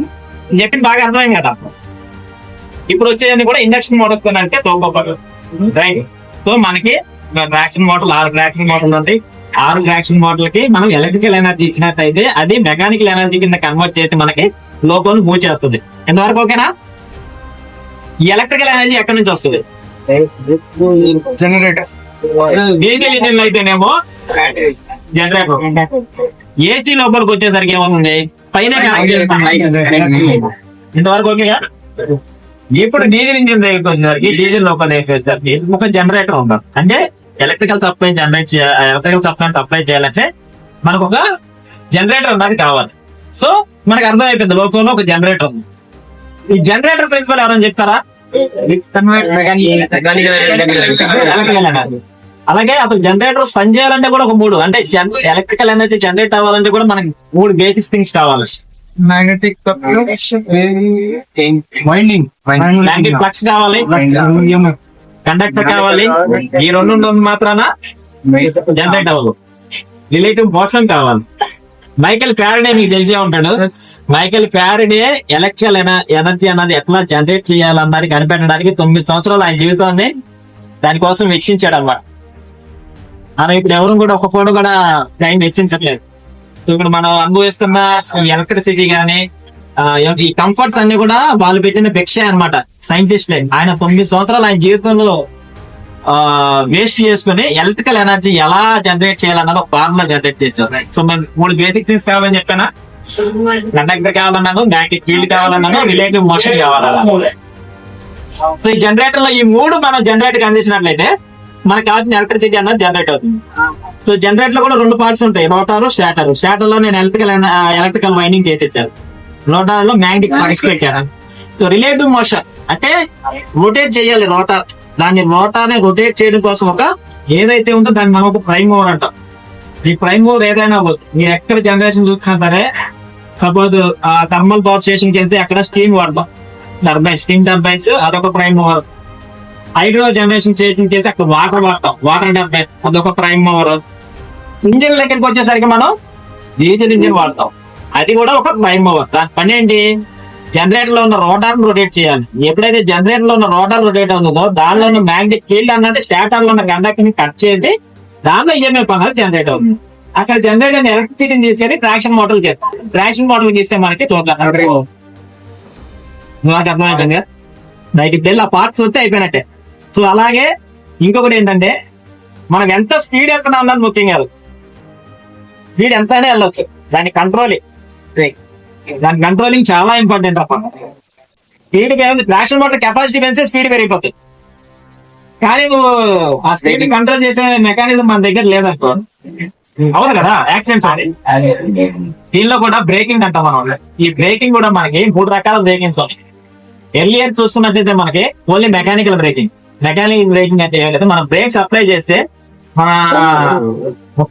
చెప్పింది బాగా అర్థమైంది కదా. ఇప్పుడు వచ్చేవన్నీ కూడా ఇండక్షన్ మోటార్స్ అంటే రైట్. సో మనకి ట్రాక్షన్ మోటార్లు 6 ట్రాక్షన్ మోటార్లు ఉంటాయి. 6 ట్రాక్షన్ మోటార్లకి మనం ఎలక్ట్రికల్ ఎనర్జీ ఇచ్చినట్టయితే అది మెకానికల్ ఎనర్జీ కింద కన్వర్ట్ చేసి మనకి లోపల మూవ్ చేస్తుంది. ఎంతవరకు ఓకేనా? ఈ ఎలక్ట్రికల్ ఎనర్జీ ఎక్కడి నుంచి వస్తుంది? జనరేటర్స్. డీజిల్ ఇంజిన్ అయితేనేమో జనరేటర్. ఏసీ లోపలికి వచ్చేసరికి ఏమవుతుంది? పైన ఇంతవరకు ఓకేగా? ఇప్పుడు డీజిల్ ఇంజిన్ దగ్గరికి డీజిల్ లోపల ఒక జనరేటర్ ఉంటారు. అంటే ఎలక్ట్రికల్ సప్లై అప్లై చేయాలంటే మనకు ఒక జనరేటర్ ఉన్నది కావాలి. సో మనకు అర్థమైపోయింది లోకంలో ఒక జనరేటర్ ఉంది. ఈ జనరేటర్ ప్రిన్సిపల్ ఎవరైనా చెప్తారా? అలాగే అసలు జనరేటర్ పని చేయాలంటే కూడా ఒక 3, అంటే ఎలక్ట్రికల్ ఎనర్జీ జనరేట్ అవ్వాలంటే కూడా మనకి 3 బేసిక్ థింగ్స్ కావాలి. మ్యాగ్నెటిక్ వైండింగ్, మ్యాగ్నెటిక్ ఫ్లక్స్ కావాలి, కండక్టర్ కావాలి. ఈ 2 ఉన్నంత మాత్రాన జనరేట్ అవ్వదు. రిలేటివ్ మోషన్ కావాలి. మైకేల్ ఫ్యారడే మీకు తెలిసే ఉంటాడు. మైకేల్ ఫ్యారడే ఎలక్ట్రికల్ ఎనర్జీ అన్నది ఎట్లా జనరేట్ చేయాలన్నది కనిపెట్టడానికి 9 సంవత్సరాలు ఆయన జీవితాన్ని దానికోసం వెచ్చించాడు అన్నమాట. మనం ఇప్పుడు ఎవరు కూడా ఒక ఫోటో కూడా టైం వెచ్చించట్లేదు. ఇప్పుడు మనం అనుభవిస్తున్న ఎలక్ట్రిసిటీ గానీ ఈ కంఫర్ట్స్ అన్ని కూడా వాళ్ళు పెట్టిన భిక్ష అన్నమాట సైంటిస్ట్లే. ఆయన 9 సంవత్సరాలు ఆయన జీవితంలో వేస్ట్ చేసుకుని ఎలక్ట్రికల్ ఎనర్జీ ఎలా జనరేట్ చేయాలన్నది ఒక ఫార్ములా జనరేట్ చేశారు. సో మేము 3 బేసిక్ థింగ్స్ కావాలని చెప్పానా, కండక్టర్ కావాలన్నాను, మ్యాగ్నెటిక్ ఫీల్డ్ కావాలన్నాను, రిలేటివ్ మోషన్ కావాలన్నాను. సో ఈ జనరేటర్ లో ఈ 3 మనం జనరేటర్ అందించినట్లయితే మనకు కావాల్సిన ఎలక్ట్రిసిటీ అన్నది జనరేట్ అవుతుంది. సో జనరేటర్ లో కూడా 2 పార్ట్స్ ఉంటాయి, రోటారు, స్టాటర్. స్టాటర్ లో నేను ఎలక్ట్రికల్ వైండింగ్ చేసేసాను, రోటార్ లో మ్యాగ్నెటిక్ పార్ట్స్ పెట్టాను. సో రిలేటివ్ మోషన్ అంటే రొటేట్ చేయాలి రోటార్. దాన్ని రోటార్ ని రొటేట్ చేయడం కోసం ఒక ఏదైతే ఉందో దాన్ని మనం ఒక ప్రైమ్ మూవర్ అంటాం. ఈ ప్రైమ్ మూవర్ ఏదైనా మీరు ఎక్కడ జనరేషన్ చూసినా సరే, సపోజ్ థర్మల్ పవర్ స్టేషన్ కి వెళ్తే అక్కడ స్టీమ్ వాడతాం, స్టీమ్ టర్బైన్స్, అదొక prime mover. Hydro generation station కి వెళ్తే అక్కడ వాటర్ వాడతాం, వాటర్ టర్బైన్, అదొక ప్రైమ్ మూవర్. ఇంజిన్ దగ్గరికి వచ్చేసరికి మనం డీజిల్ ఇంజిన్ వాడతాం, అది కూడా ఒక ప్రైమ్ మూవర్. దాని పని ఏంటి, జనరేటర్ లో ఉన్న రోటార్ రొటేట్ చేయాలి. ఎప్పుడైతే జనరేటర్ లో ఉన్న రోటార్ రొటేట్ అవుతుందో దానిలో ఉన్న మ్యాగ్నెటిక్ ఫీల్డ్ అన్నది స్టాటర్ లో ఉన్న కండక్టర్ ని కట్ చేసి దానిలో ఈఎంఎఫ్ అన్నది జనరేట్ అవుతుంది. అక్కడ జనరేట్ అయిన ఎలక్ట్రిసిటీని తీసుకెళ్లి ట్రాక్షన్ మోటార్ చేస్తాం. ట్రాక్షన్ మోటార్ తీస్తే మనకి చూద్దాం అర్థమైపోయింది కదా, బయటికి వెళ్ళి ఆ పార్ట్స్ వస్తే అయిపోయినట్టే. సో అలాగే ఇంకొకటి ఏంటంటే మనం ఎంత స్పీడ్ వెళ్తున్నా అన్నది ముఖ్యం కాదు, స్పీడ్ ఎంతైనా వెళ్ళొచ్చు, దాని కంట్రోలింగ్ చాలా ఇంపార్టెంట్ అప్ప. స్పీడ్ ట్రాక్షన్ మోటార్ కెపాసిటీ పెంచే స్పీడ్ పెరిగిపోతుంది, కానీ నువ్వు ఆ స్పీడ్ కంట్రోల్ చేసే మెకానిజం మన దగ్గర లేదనుకో, అవును కదా, యాక్సిడెంట్స్ అది. దీనిలో కూడా బ్రేకింగ్ అంటాం మనం. ఈ బ్రేకింగ్ కూడా మనకి 3 రకాల బ్రేకింగ్స్ ఉన్నాయి. ఎర్లియర్ చూస్తున్నట్టయితే మనకి only mechanical breaking. Mechanical breaking అంటే ఏం లేదు, మనం బ్రేక్స్ అప్లై చేస్తే మన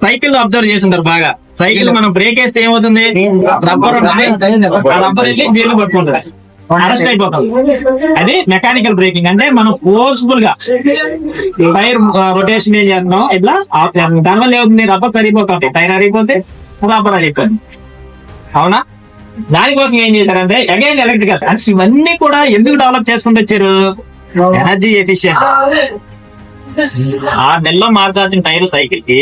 సైకిల్ అబ్జర్వ్ చేస్తుంటారు బాగా. సైకిల్ మనం బ్రేక్ వేస్తే ఏమవుతుంది, రబ్బర్ రబ్బర్ వెళ్ళి వీళ్ళు పట్టుకుంటుంది, అరెస్ట్ అయిపోతుంది. అది మెకానికల్ బ్రేకింగ్. అంటే మనం ఫోర్స్ఫుల్ గా టైర్ రొటేషన్ ఏం చేస్తున్నాం ఇట్లా దానివల్ల ఏమవుతుంది, రబ్బర్ కరిగిపోతుంది, టైర్ అరిగిపోతే రబ్బర్ అరిగిపోతుంది, అవునా. దానికోసం ఏం చేశారంటే అగైన్ ఎలక్ట్రికల్. అంటే ఇవన్నీ కూడా ఎందుకు డెవలప్ చేసుకుంటూ వచ్చారు, ఎనర్జీ ఎఫిషియెంట్. 6 నెలల్లో మార్చాల్సిన టైర్ సైకిల్ కి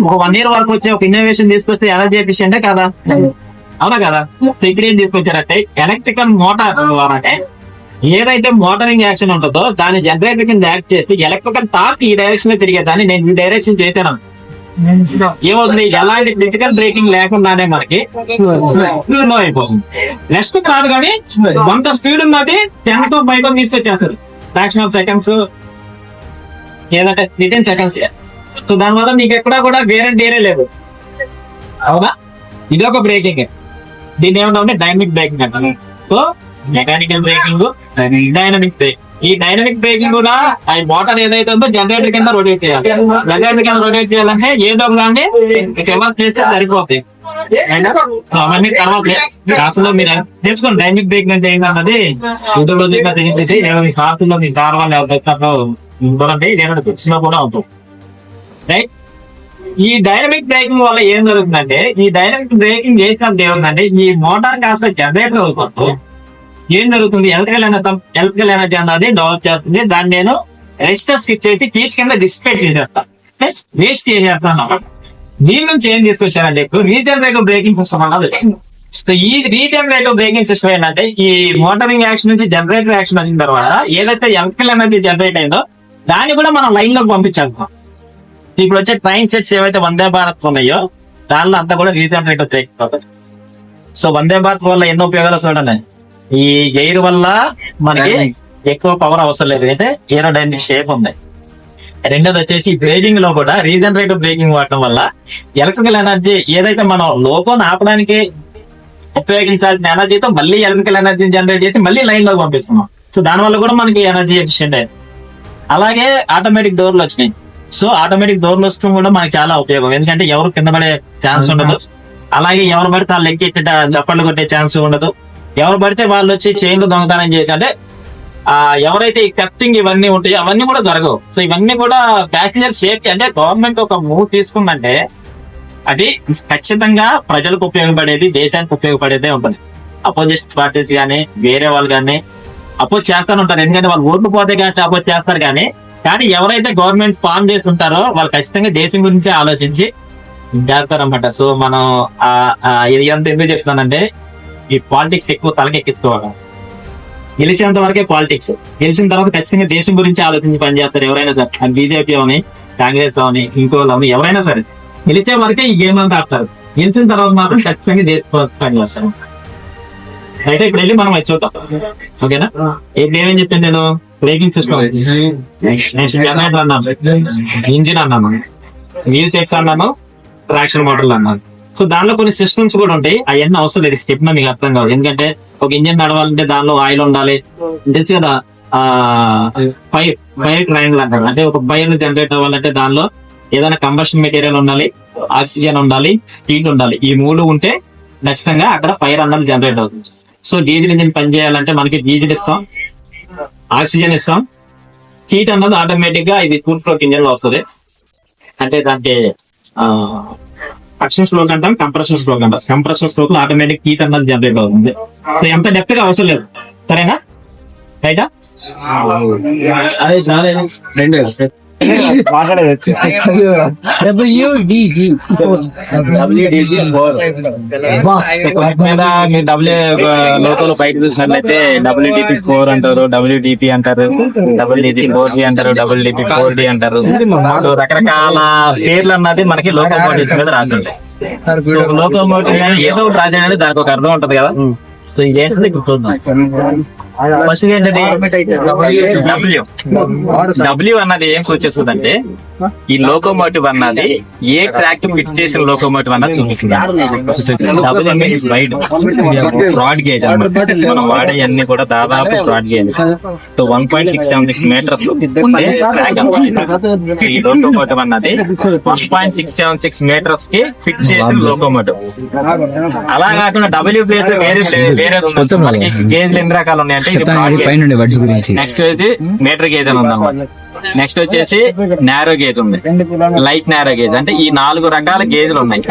ఒక 1 year వరకు వచ్చే ఒక ఇన్నోవేషన్ తీసుకొస్తే ఎనర్జీ ఎఫిషియెంటే కదా, అవునా కదా. ఇక్కడ ఏం తీసుకొచ్చారంటే ఎలక్ట్రికల్ మోటార్ అంటే ఏదైతే మోటారింగ్ యాక్షన్ ఉంటుందో దాని జనరేటర్ కింద యాక్ట్ చేస్తే ఎలక్ట్రికల్ టార్క్ ఈ డైరెక్షన్ లో తిరిగేదాన్ని నేను ఈ డైరెక్షన్ చేశాను. ఏమవుతుంది, ఎలాంటి ఫిజికల్ బ్రేకింగ్ లేకుండానే మనకి స్లో అయిపోతుంది. నెక్స్ట్ కాదు కానీ 100 స్పీడ్ ఉన్నది 10 to 5 తీసుకొచ్చేస్తారు, ఫ్రాక్షన్ ఆఫ్ సెకండ్స్, ఏదంటే 10 seconds. సో దానివల్ల నీకు ఎక్కడా కూడా గ్యారెంటీనే లేదు, అవునా. ఇది ఒక బ్రేకింగ్. దీన్ని ఏమన్నా డైనమిక్ బ్రేకింగ్ అంటారు. So mechanical breaking, dynamic break. ఈ డైనమిక్ బ్రేకింగ్ కూడా ఆ మోటార్ ఏదైతే ఉందో జనరేటర్ కింద రొటేట్ చేయాలి. జనరేటర్ కింద రొటేట్ చేయాలంటే ఏదో ఒకదాన్ని రివర్స్ చేస్తే సరిపోతుంది. అవన్నీ తర్వాత క్లాసులో మీరు తెలుసుకోండి. డైనమిక్ బ్రేకింగ్ అంటే ఏంటన్నది యూట్యూబ్ లో తెలిసింది. క్లాసులో మీ దాని వల్ల ఎవరైతే ఇదేమైనా తెలిసినా కూడా ఉంటుంది, రైట్. ఈ డైనమిక్ బ్రేకింగ్ వల్ల ఏం జరుగుతుందంటే, ఈ డైనమిక్ బ్రేకింగ్ చేసినప్పుడు ఏముందంటే ఈ మోటార్ కాస్త జనరేటర్ అవుతుంది. ఏం జరుగుతుంది, ఎలక్ట్రికల్ ఎనర్జీ అన్నది డెవలప్ చేస్తుంది. దాన్ని నేను రెసిస్టెన్స్ ఇచ్చేసి కీట్ కింద డిస్పేట్ చేసేస్తాను, వేస్ట్ చేసేస్తాను. దీని నుంచి ఏం తీసుకొచ్చారంటే ఇప్పుడు రీజనరేటివ్ బ్రేకింగ్ సిస్టమ్ అన్నది. సో ఈ రీజనరేటివ్ బ్రేకింగ్ సిస్టమ్ ఏంటంటే ఈ మోటారింగ్ యాక్షన్ నుంచి జనరేటర్ యాక్షన్ వచ్చిన తర్వాత ఏదైతే ఎలక్ట్రికల్ ఎనర్జీ జనరేట్ అయిందో దాన్ని కూడా మనం లైన్ లోకి పంపించేస్తాం. ఇప్పుడు వచ్చే ట్రైన్ సెట్స్ ఏవైతే వందే భారత్ ఉన్నాయో దానిలో అంతా కూడా రీజనరేటివ్ బ్రేకింగ్ అవుతుంది. సో వందే భారత్ వల్ల ఎన్నో ఉపయోగాలు చూడండి. ఈ ఎయిర్ వల్ల మనకి ఎక్కువ పవర్ అవసరం లేదు, అయితే ఏరోడైనమిక్ షేప్ ఉంది. రెండోది వచ్చేసి బ్రేకింగ్ లో కూడా రీజనరేటివ్ బ్రేకింగ్ వాడటం వల్ల ఎలక్ట్రికల్ ఎనర్జీ ఏదైతే మనం లోకోని ఆపడానికి ఉపయోగించాల్సిన ఎనర్జీతో మళ్ళీ ఎలక్ట్రికల్ ఎనర్జీని జనరేట్ చేసి మళ్ళీ లైన్ లోకి పంపిస్తున్నాం. సో దానివల్ల కూడా మనకి ఎనర్జీ ఎఫిషియెంట్ అయ్యింది. అలాగే ఆటోమేటిక్ డోర్లు వచ్చినాయి. సో ఆటోమేటిక్ డోర్లు వస్తూ కూడా మనకి చాలా ఉపయోగం, ఎందుకంటే ఎవరు కింద పడే ఛాన్స్ ఉండదు. అలాగే ఎవరు పడితే వాళ్ళు ఎక్కి చప్పట్లు కొట్టే ఛాన్స్ ఉండదు. ఎవరు పడితే వాళ్ళు వచ్చి చైన్లు దొంగతనం చేసి అంటే ఎవరైతే ఈ థెఫ్టింగ్ ఇవన్నీ ఉంటాయో అవన్నీ కూడా జరగవు. సో ఇవన్నీ కూడా ప్యాసింజర్ సేఫ్టీ. అంటే గవర్నమెంట్ ఒక మూవ్ తీసుకుందంటే అది ఖచ్చితంగా ప్రజలకు ఉపయోగపడేది, దేశానికి ఉపయోగపడేదే ఉంటుంది. అపోజిషన్ పార్టీస్ కానీ వేరే వాళ్ళు కానీ అపోజ్ చేస్తానే ఉంటారు, ఎందుకంటే వాళ్ళు ఓట్లు పోతే కానీ అపోజ్ చేస్తారు. కానీ ఎవరైతే గవర్నమెంట్ ఫామ్ చేసి ఉంటారో వాళ్ళు ఖచ్చితంగా దేశం గురించి ఆలోచించి చేస్తారన్నమాట. సో మనం ఇది అంత ఎందుకు చెప్తున్నానంటే ఈ పాలిటిక్స్ ఎక్కువ తలకెక్కించుకోవాలి. గెలిచేంత వరకే పాలిటిక్స్, గెలిచిన తర్వాత ఖచ్చితంగా దేశం గురించి ఆలోచించి పనిచేస్తారు ఎవరైనా సరే. అది బీజేపీ అవని, కాంగ్రెస్ అవని, ఇంకోని ఎవరైనా సరే గెలిచే వరకే ఈ గేమ్ అంతా ఆడతారు. గెలిచిన తర్వాత మాత్రం ఖచ్చితంగా దేశం పనిచేస్తారు. అయితే ఇప్పుడు వెళ్ళి మనం అది చూద్దాం, ఓకేనా? ఇప్పుడు ఏమేం చెప్పాను నేను? బ్రేకింగ్ సిస్టమ్, నెక్స్ట్ జనరేటర్ అన్నాను, ఇంజిన్ అన్నాను, వీల్ సెట్స్ అన్నాను, ట్రాక్షన్ మోటార్లు అన్నాను. సో దానిలో కొన్ని సిస్టమ్స్ కూడా ఉంటాయి, అవన్నీ అవసరం లేదు, స్టెప్ మీకు అర్థం కాదు. ఎందుకంటే ఒక ఇంజిన్ నడవాలంటే దానిలో ఆయిల్ ఉండాలి, తెలుసు కదా. ఫైర్ ట్రయాంగిల్ అంటారు, అంటే ఒక ఫైర్ జనరేట్ అవ్వాలంటే దానిలో ఏదైనా కంబషన్ మెటీరియల్ ఉండాలి, ఆక్సిజన్ ఉండాలి, హీట్ ఉండాలి. ఈ మూడు ఉంటే ఖచ్చితంగా అక్కడ ఫైర్ అన్నది జనరేట్ అవుతుంది. సో డీజిల్ ఇంజిన్ పని చేయాలంటే మనకి డీజిల్ ఇస్తాం, ఆక్సిజన్ ఇస్తాం, హీట్ అన్నది ఆటోమేటిక్ గా ఇది టూ స్ట్రోక్ ఇంజిన్ లో వస్తుంది. అంటే దానికి సక్షన్ స్ట్రోక్ అంటాం, కంప్రెషన్ స్ట్రోక్ అంటాం. కంప్రెషన్ స్ట్రోక్ లో ఆటోమేటిక్ హీట్ అన్నది జనరేట్ అవుతుంది. సో ఎంత డెప్త్ గా అవసరం లేదు, సరేనా? రైటా? లోకల్ బయట చూసినట్లయితే WDP4 అంటారు, WDP అంటారు, WDP4C అంటారు, WDP4D అంటారు. రకరకాల పేర్లు అన్నది మనకి లోకోమోటివ్స్ మీద రాస్తుంటాయి. లోకోమోటివ్ ఏదో ఒకటి రాజండి, దానికి ఒక అర్థం ఉంటది కదా. సో ఇదేంటది గుర్తుందా? ఫస్ట్ ఏంటంటే డబ్ల్యూ అన్నది ఏం సూచిస్తుంది అంటే ఈ లోకోమోటివ్ అన్నది ఏ ట్రాక్ ఫిట్ చేసిన లోకోమోటివ్ అన్నది చూపిస్తుంది. W means wide, broad gauge అన్నమాట. మనం వాడే అన్ని కూడా దాదాపు బ్రాడ్ గేజ్. 1.676 మీటర్స్ ట్రాక్ అన్నమాట. ఈ లోకోమోటివ్ అన్నది 1.676 మీటర్స్ కి ఫిట్ చేసిన లోకోమోటివ్. అలా కాకుండా డబ్ల్యూ ప్లేస్ వేరేది ఉంది. మనకి గేజ్లు ఎన్ని రకాలు ఉన్నాయంటే నెక్స్ట్ వచ్చి మీటర్ గేజ్ అని ఉందన్నమాట. నెక్స్ట్ వచ్చేసి నారో గేజ్ ఉంది, లైట్ నారో గేజ్. అంటే ఈ 4 రకాల గేజ్లు ఉన్నాయి.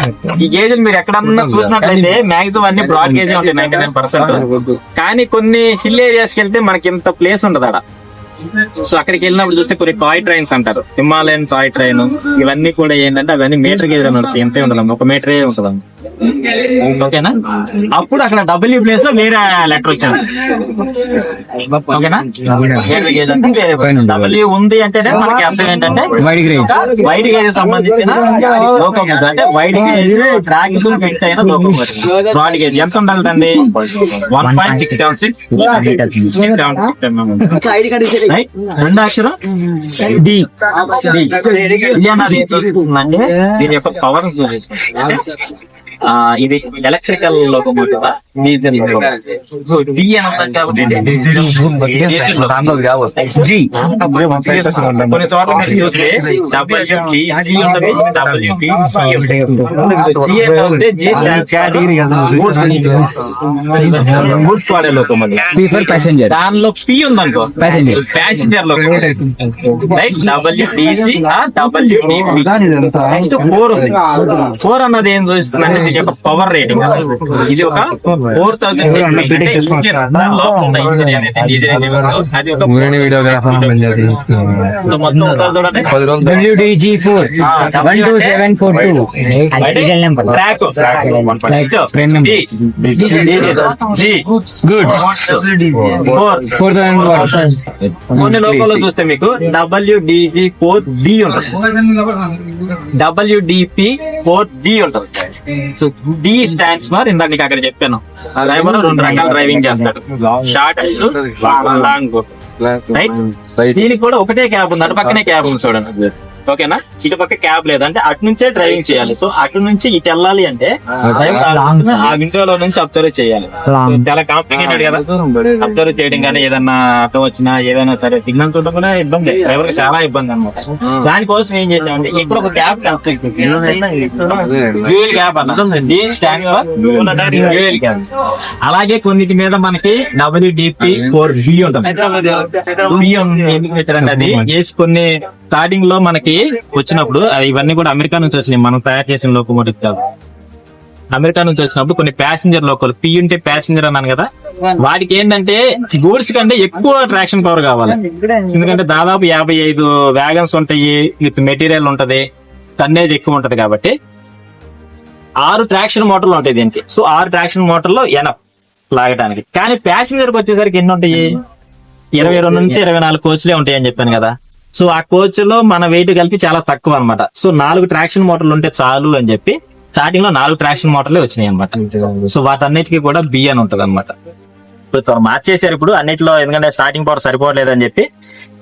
ఈ గేజ్లు మీరు ఎక్కడన్నా చూసినట్లయితే మాక్సిమం అన్ని బ్రాడ్ గేజ్ ఉంటాయి 99%. కానీ కొన్ని హిల్ ఏరియాస్కి వెళ్తే మనకి ఇంత ప్లేస్ ఉండదు అక్కడ. సో అక్కడికి వెళ్ళినప్పుడు చూస్తే కొన్ని టాయ్ ట్రైన్స్ అంటారు, హిమాలయన్ టాయ్ ట్రైన్, ఇవన్నీ కూడా ఏంటంటే అవన్నీ మీటర్ గేజ్ అని ఉంటాయి. ఎంతే ఉండదు, 1 మీటరే ఉంటుంది. ఓకేనా? అప్పుడు అక్కడ డబ్ల్యూ ప్లేస్ లో వేరే లెటర్ వచ్చింది. ఓకేనా? డబ్ల్యూ ఉంది అంటేనే మనకి అర్థం ఏంటంటే వైడ్ గేజ్ సంబంధించిన లోకోమోటివ్. అంటే వైడ్ గేజ్ ట్రాక్ ఫిక్స్ అయిన లోకోమోటివ్. బ్రాడ్ గేజ్ ఎంత ఉండాలి? 1.676. రెండో అక్షరం డి. దీని యొక్క పవర్ ఇది electrical locomotive, diesel so D అని కొన్ని చోట్ల మీరు చూస్తే గూడ్స్ వాడే లోకోమోటివ్. దానిలో పి ఉందనుకో passenger locomotive. WDC, WDP. Next 4 ఉంది. 4 అన్నది ఏం చూస్తుందంటే దీని యొక్క పవర్ రేటింగ్. ఇది ఒక 4000 WDG4 12742 కొన్ని లోకల్లో చూస్తే మీకు WDG4D ఉంటుంది, WDP4D ఉంటుంది. సో డి స్టాండ్స్ ఫర్, ఇందాక నీకు అక్కడ చెప్పాను, డ్రైవర్ 2 రకాల డ్రైవింగ్ చేస్తాడు, షార్ట్ లాంగ్. రైట్? దీనికి కూడా ఒకటే క్యాబ్ ఉంది, అటు పక్కనే క్యాబ్ ఉంది చూడండి. ఓకేనా? ఇటు పక్క క్యాబ్ లేదు, అంటే అటు నుంచే డ్రైవింగ్ చేయాలి. సో అటు నుంచి ఇటు వెళ్ళాలి అంటే ఆ విండోలో నుంచి అబ్జర్వ్ చేయాలి. చాలా కాంప్లికేటెడ్ కదా అబ్జర్వ్ చేయడం. కానీ ఏదన్నా అటు వచ్చినా ఏదైనా సరే సిగ్నల్ చూడడం కూడా ఇబ్బంది, డ్రైవర్ చాలా ఇబ్బంది అనమాట. దానికోసం ఏం చేద్దామంటే ఇక్కడ ఒక క్యాబ్ డ్యూయల్ క్యాబ్ అన్న, D stand for dual cab. అలాగే కొన్నిటి మీద మనకి WDP4B ఉంటుంది. ఎందుకు పెట్టారంటే అది వేసి కొన్ని స్టార్టింగ్ లో మనకి వచ్చినప్పుడు ఇవన్నీ కూడా అమెరికా నుంచి వచ్చినాయి, మనం తయారు చేసిన లోకోమోటివ్ కాదు. అమెరికా నుంచి వచ్చినప్పుడు కొన్ని ప్యాసింజర్ లోకల్ పి ఉంటే ప్యాసింజర్ అన్నాను కదా, వాటికి ఏంటంటే గూడ్స్ కంటే ఎక్కువ ట్రాక్షన్ పవర్ కావాలి. ఎందుకంటే దాదాపు 55 వ్యాగన్స్ ఉంటాయి, విత్ మెటీరియల్ ఉంటది, టన్నేజ్ ఎక్కువ ఉంటది. కాబట్టి 6 ట్రాక్షన్ మోటార్లు ఉంటాయి దీనికి. సో 6 ట్రాక్షన్ మోటార్లు ఎనఫ్ లాగడానికి. కానీ ప్యాసింజర్ కి వచ్చేసరికి ఎన్ని ఉంటాయి, 22 నుంచి 24 కోచ్లే ఉంటాయి అని చెప్పాను కదా. సో ఆ కోచ్ లో మన వెయిట్ కలిపి చాలా తక్కువ అనమాట. సో 4 ట్రాక్షన్ మోటార్లు ఉంటే చాలు అని చెప్పి స్టార్టింగ్ లో 4 ట్రాక్షన్ మోటార్లే వచ్చినాయి అనమాట. సో వాటన్నిటికీ కూడా బి అని ఉంటది అనమాట. ఇప్పుడు మార్చేశారు ఇప్పుడు అన్నిటిలో, ఎందుకంటే స్టార్టింగ్ పవర్ సరిపోవట్లేదని చెప్పి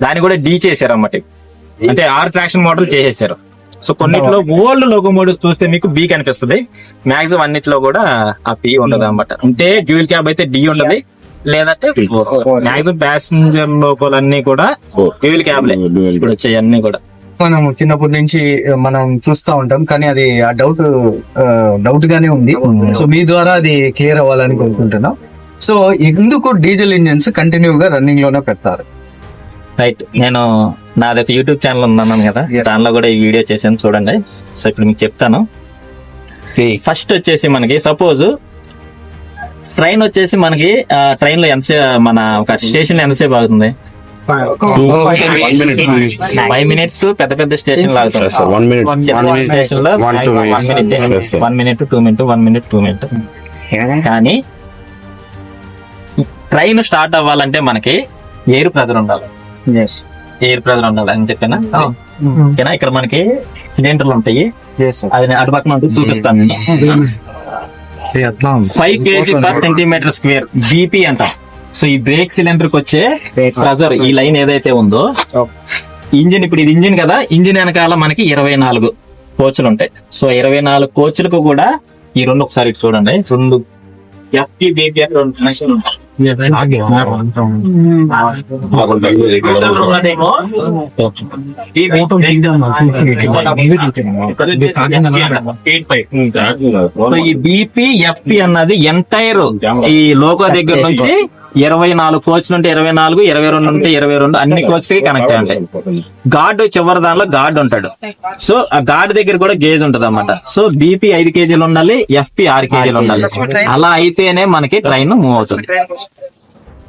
దాన్ని కూడా డీ చేశారు అనమాట. అంటే 6 ట్రాక్షన్ మోటార్లు చేసేసారు. సో కొన్నిట్లో ఓల్డ్ లోకోమోటివ్ చూస్తే మీకు బి కనిపిస్తుంది, మాక్సిమం అన్నిట్లో కూడా ఆ పి ఉండదు అనమాట. అంటే డ్యూయల్ క్యాబ్ అయితే డి ఉంటది, లేదంటే మాక్సిమం ప్యాసింజర్ లోకల్ అన్ని కూడా డ్యూయల్ క్యాబ్లే ఇప్పుడు వచ్చాయి అన్ని కూడా. మనం చిన్నప్పటి నుంచి మనం చూస్తా ఉంటాం, కానీ అది ఆ డౌట్ గానే ఉంది. సో మీ ద్వారా అది క్లియర్ అవ్వాలని కోరుకుంటున్నాం. సో ఎందుకు డీజిల్ ఇంజిన్స్ కంటిన్యూగా రన్నింగ్ లోనే పెడతారు? రైట్, నేను నాది ఒక యూట్యూబ్ ఛానల్ ఉన్నాను కదా, దానిలో కూడా ఈ వీడియో చేశాను చూడండి. సో ఇప్పుడు మీకు చెప్తాను. ఫస్ట్ వచ్చేసి మనకి సపోజ్ ట్రైన్ వచ్చేసి మనకి ట్రైన్ లో ఎంతసేపు, మన ఒక స్టేషన్ లో ఎంతసేపు ఆగుతుంది? 5 minutes. పెద్ద పెద్ద స్టేషన్ లాగుతుంది. స్టేషన్ లో 1 minute 2 minutes 1 minute 2 minutes. కానీ ట్రైన్ స్టార్ట్ అవ్వాలంటే మనకి ఎయిర్ ప్రెజర్ ఉండాలి. ఎయిర్ ప్రెజర్ ఉండాలి అని చెప్పినా ఓకేనా. ఇక్కడ మనకి సిలిండర్లు ఉంటాయి, అది అటు పక్కన ఉంటుంది, చూపిస్తాను. 5 kg/cm², బీపీ అంటాం. సో ఈ బ్రేక్ సిలిండర్ కి వచ్చే ప్రెజర్, ఈ లైన్ ఏదైతే ఉందో, ఇంజిన్ ఇప్పుడు ఇది ఇంజిన్ కదా, ఇంజిన్ వెనకాల మనకి 24 కోచ్లు ఉంటాయి. సో 24 కోచ్లకు కూడా ఈ రెండు ఒకసారి ఇటు చూడండి, 2 ఎఫ్పి బీపీ అట్లా ఉంటాయి. ఈ బీపీ ఎఫ్పి అన్నది ఎంటైర్ ఈ లోకో దగ్గర నుంచి 24 కోచ్లు ఉంటే 24, 22 ఉంటే 22, అన్ని కోచ్ కి కనెక్ట్ అయి ఉంటాయి. గార్డ్ చివరి దానిలో గార్డ్ ఉంటాడు. సో ఆ గార్డ్ దగ్గర కూడా గేజ్ ఉంటది అన్నమాట. సో బీపీ 5 kg ఉండాలి, ఎఫ్పి 6 kg ఉండాలి. అలా అయితేనే మనకి ట్రైన్ మూవ్ అవుతుంది.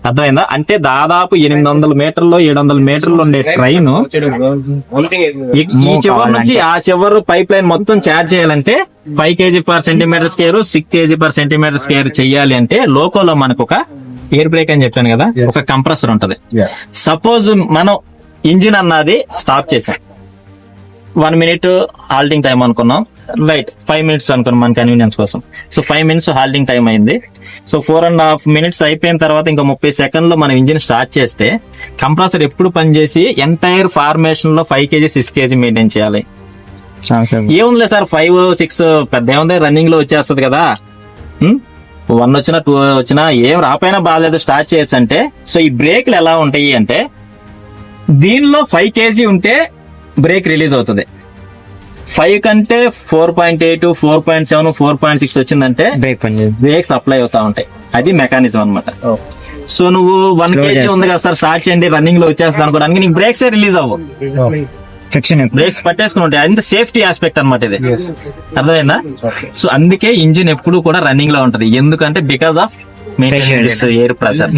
అర్థమైందా? అంటే దాదాపు 800 మీటర్లు 700 మీటర్లు ఉండే ట్రైన్ ఈ చివరి నుంచి ఆ చివరి పైప్ లైన్ మొత్తం చార్జ్ చేయాలంటే 5 kg/cm², 6 kg/cm² చెయ్యాలి అంటే లోకోలో మనకు ఒక ఎయిర్ బ్రేక్ అని చెప్పాను కదా, ఒక కంప్రెసర్ ఉంటది. సపోజ్ మనం ఇంజిన్ అన్నది స్టాప్ చేసాం, 1 minute హాల్టింగ్ టైం అనుకున్నాం, రైట్ 5 minutes అనుకున్నాం మన కన్వీనియన్స్ కోసం. సో 5 minutes హాల్టింగ్ టైం అయింది. సో 4.5 minutes అయిపోయిన తర్వాత ఇంకా 30 సెకండ్లు మనం ఇంజిన్ స్టార్ట్ చేస్తే కంప్రెసర్ ఎప్పుడు పనిచేసి ఎంటైర్ ఫార్మేషన్ లో 5 kg 6 kg మెయింటైన్ చేయాలి. ఏముందిలే సార్ 5 6 పెద్ద ఏముంది, రన్నింగ్ లో వచ్చేస్తుంది కదా, 1 వచ్చినా 2 వచ్చినా ఏం రాపోయినా బాగాలేదు, స్టార్ట్ చేయొచ్చు అంటే. సో ఈ బ్రేక్లు ఎలా ఉంటాయి అంటే, దీనిలో 5 kg ఉంటే బ్రేక్ రిలీజ్ అవుతుంది. 5 కంటే 4.8, 4.7, 4.6 వచ్చిందంటే బ్రేక్స్ అప్లై అవుతా ఉంటాయి. అది మెకానిజం అన్నమాట. సో నువ్వు 1 kg ఉంది కదా సార్, స్టార్ట్ చేయండి రన్నింగ్ లో వచ్చేస్తా అనుకోవడానికి నీకు బ్రేక్స్ రిలీజ్ అవ్వవు, బ్రేక్స్ పట్టేసుకుని ఉంటాయి. అది సేఫ్టీ ఆస్పెక్ట్ అనమాట ఇది. అర్థమైందా? సో అందుకే ఇంజిన్ ఎప్పుడు కూడా రన్నింగ్ లో ఉంటది. ఎందుకంటే బికాస్ ఆఫ్ ఎయిర్ ప్రెషర్.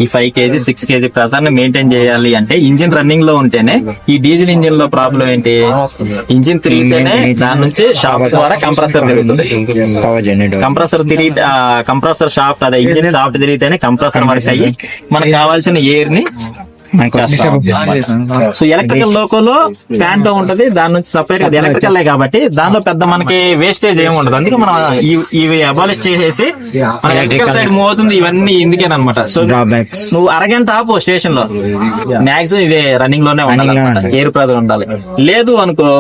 ఈ 5 kg 6 kg ప్రెషర్ ని మెయింటైన్ చేయాలి అంటే ఇంజిన్ రన్నింగ్ లో ఉంటేనే. ఈ డీజిల్ ఇంజిన్ లో ప్రాబ్లం ఏంటి, ఇంజిన్ తిరిగితేనే దాని నుంచి షాఫ్ట్ ద్వారా కంప్రెసర్ తిరుగుతుంది. కంప్రెసర్ షాఫ్ట్, అదే ఇంజిన్ షాఫ్ట్ తిరిగితేనే కంప్రెసర్ వర్క్ అయ్యి మనకు కావాల్సిన ఎయిర్ ని. సో ఎలక్ట్రికల్ లోకోలో ఫ్యాన్ తో ఉంటది, దాని నుంచి సపరేట్ అది ఎలక్ట్రికల్ కాబట్టి దానిలో పెద్ద మనకి వేస్టేజ్ ఏమి ఉండదు. అందుకే మనం ఇవి అబాలిష్ చేసేసి మన ఎలక్ట్రికల్ సైడ్ మూవ్ అవుతుంది. ఇవన్నీ ఇందుకేనమాట. సో నువ్వు అరగంట ఆపు స్టేషన్ లో, మాక్సిమం ఇదే రన్నింగ్ లోనే ఉండాలి, ఎయిర్ ప్రెజర్ ఉండాలి. లేదు అనుకో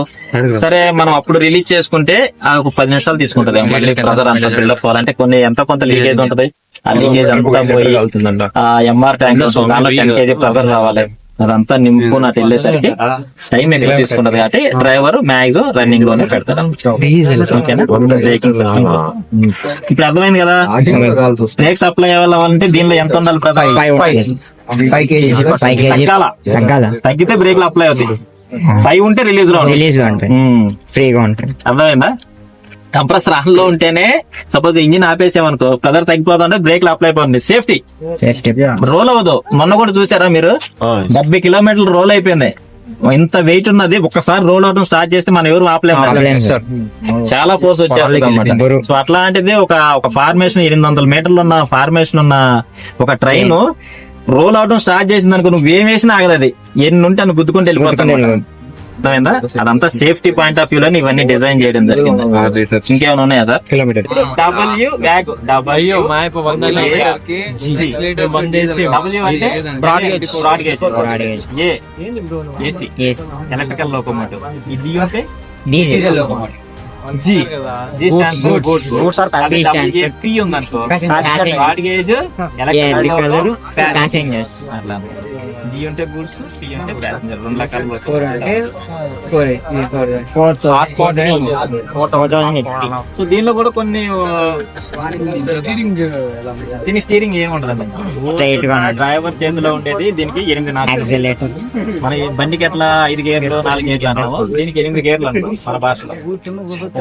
సరే మనం అప్పుడు రిలీజ్ చేసుకుంటే ఒక 10 నిమిషాలు తీసుకుంటది మళ్ళీ ప్రెజర్ అంతా బిల్డప్ అవ్వాలంటే. కొన్ని ఎంతో కొంత లీకేజ్ ఉంటది, ఆ లీకేజ్ అంతా పోయి ఎంఆర్ ట్యాంక్ దానిలో 10 kg ప్రెజర్ రావాలి. అదంతా నింపుకుని అటు వెళ్ళేసరికి టైం ఎక్కువ తీసుకుంటది కాబట్టి డ్రైవర్ మ్యాక్సిమం రన్నింగ్ లోనే పెడతారు. ఓకేనా? బ్రేకింగ్ సిస్టమ్ కోసం. ఇప్పుడు అర్థమైంది కదా. బ్రేక్ సప్లై అవ్వాలంటే దీనిలో ఎంత ఉండాలి ప్రధాన? తగ్గితే బ్రేక్లు అప్లై అవుతాయి. 5 ఉంటే రిలీజ్ లో ఫ్రీగా ఉంటుంది. అర్థమైందా? కంప్రెసర్ ఆన్ లో ఉంటేనే సపోజ్ ఇంజిన్ ఆపేసామనుకో ప్రెజర్ తగ్గిపోతుంటే బ్రేక్లు అప్లై అయిపోతుంది. సేఫ్టీ రోల్ అవ్వదు. మొన్న కూడా చూసారా మీరు, 70 కిలోమీటర్లు రోల్ అయిపోయింది. ఇంత వెయిట్ ఉన్నది ఒక్కసారి రోల్ అవడం స్టార్ట్ చేస్తే మనం ఎవరు ఆపలేము. చాలా ఫోర్స్ వచ్చేస్తుంది అన్నమాట. సో అట్లాంటిది ఒక ఫార్మేషన్ 800 మీటర్లు ఉన్న ఫార్మేషన్ ఉన్న ఒక ట్రైన్ రోల్ అవడం స్టార్ట్ చేసింది అనుకో, నువ్వేం వేసినా ఆగదు. అది ఎన్ని ఉంటే అని గుద్దుకుంటూ వెళ్ళిపోతాను. అర్థమైందా? అదంతా సేఫ్టీ పాయింట్ ఆఫ్ వ్యూ లో ఇవన్నీ డిజైన్ చేయడం జరిగింది. ఇంకేమైనా ఉన్నాయా సార్? Electrical locomotive. ఇది అంటే diesel. G stands for goods. Goods are passengers. P ఉందనుకో బ్రాడ్ గేజ్, ఎలక్ట్రికల్ passengers. అట్లా. G ఉంటే గూడ్స్, P ఉంటే ప్యాసింజర్. రెండు రకాలు. సో దీనిలో కూడా కొన్ని దీని స్టీరింగ్ ఏమి ఉండదు. Straight గా డ్రైవర్ చేతిలో ఉండేది. దీనికి 8 యాక్సిలరేటర్. మన బండికి ఎట్లా 5 గేర్లు 4 గేర్లు అంటాము, దీనికి 8 గేర్లు అంటాం మన భాషలో.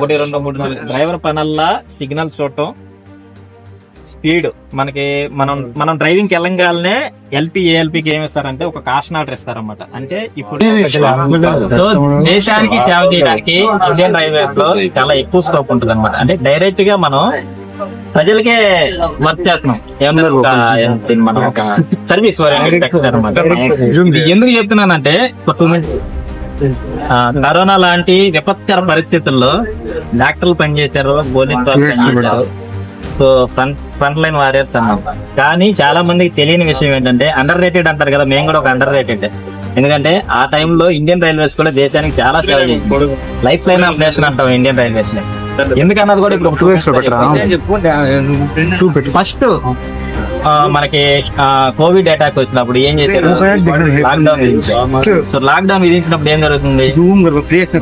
1 2 3 4. డ్రైవర్ పనల్లా సిగ్నల్ చూడటం, స్పీడ్. మనకి మనం డ్రైవింగ్ కి వెళ్ళగానే ఏఎల్పీకి ఏమి ఇస్తారంటే ఒక కాషన్ ఆర్డర్ ఇస్తారన్నమాట. అంటే ఇప్పుడు సో దేశానికి సేవ చేయడానికి ఇండియన్ రైల్వేస్ లో చాలా ఎక్కువ స్కోప్ ఉంటుంది అనమాట. అంటే డైరెక్ట్ గా మనం ప్రజలకే వర్క్ చేస్తున్నాం. మనం ఒక సర్వీస్ అనమాట. ఎందుకు చెప్తున్నానంటే కరోనా లాంటి విపత్కర పరిస్థితుల్లో డాక్టర్లు పనిచేశారు, పోలీసు వాళ్ళు పనిచేశారు. సో ఫ్రంట్ లైన్ వారియర్స్ అన్నాం. కానీ చాలా మందికి తెలియని విషయం ఏంటంటే అండర్ రేటెడ్ అంటారు కదా. మేము కూడా ఒక అండర్ రేటెడ్. ఎందుకంటే ఆ టైంలో ఇండియన్ రైల్వేస్ కూడా దేశానికి చాలా సేవ చేసింది. లైఫ్ లైన్ ఆఫ్ నేషన్ అంటాం ఇండియన్ రైల్వేస్. ఎందుకన్నది కూడా ఇప్పుడు ఫస్ట్ మనకి కోవిడ్ అటాక్ వచ్చినప్పుడు ఏం చేశారు, లాక్డౌన్ విధించారు. సో లాక్డౌన్ విధించినప్పుడు ఏం జరుగుతుంది,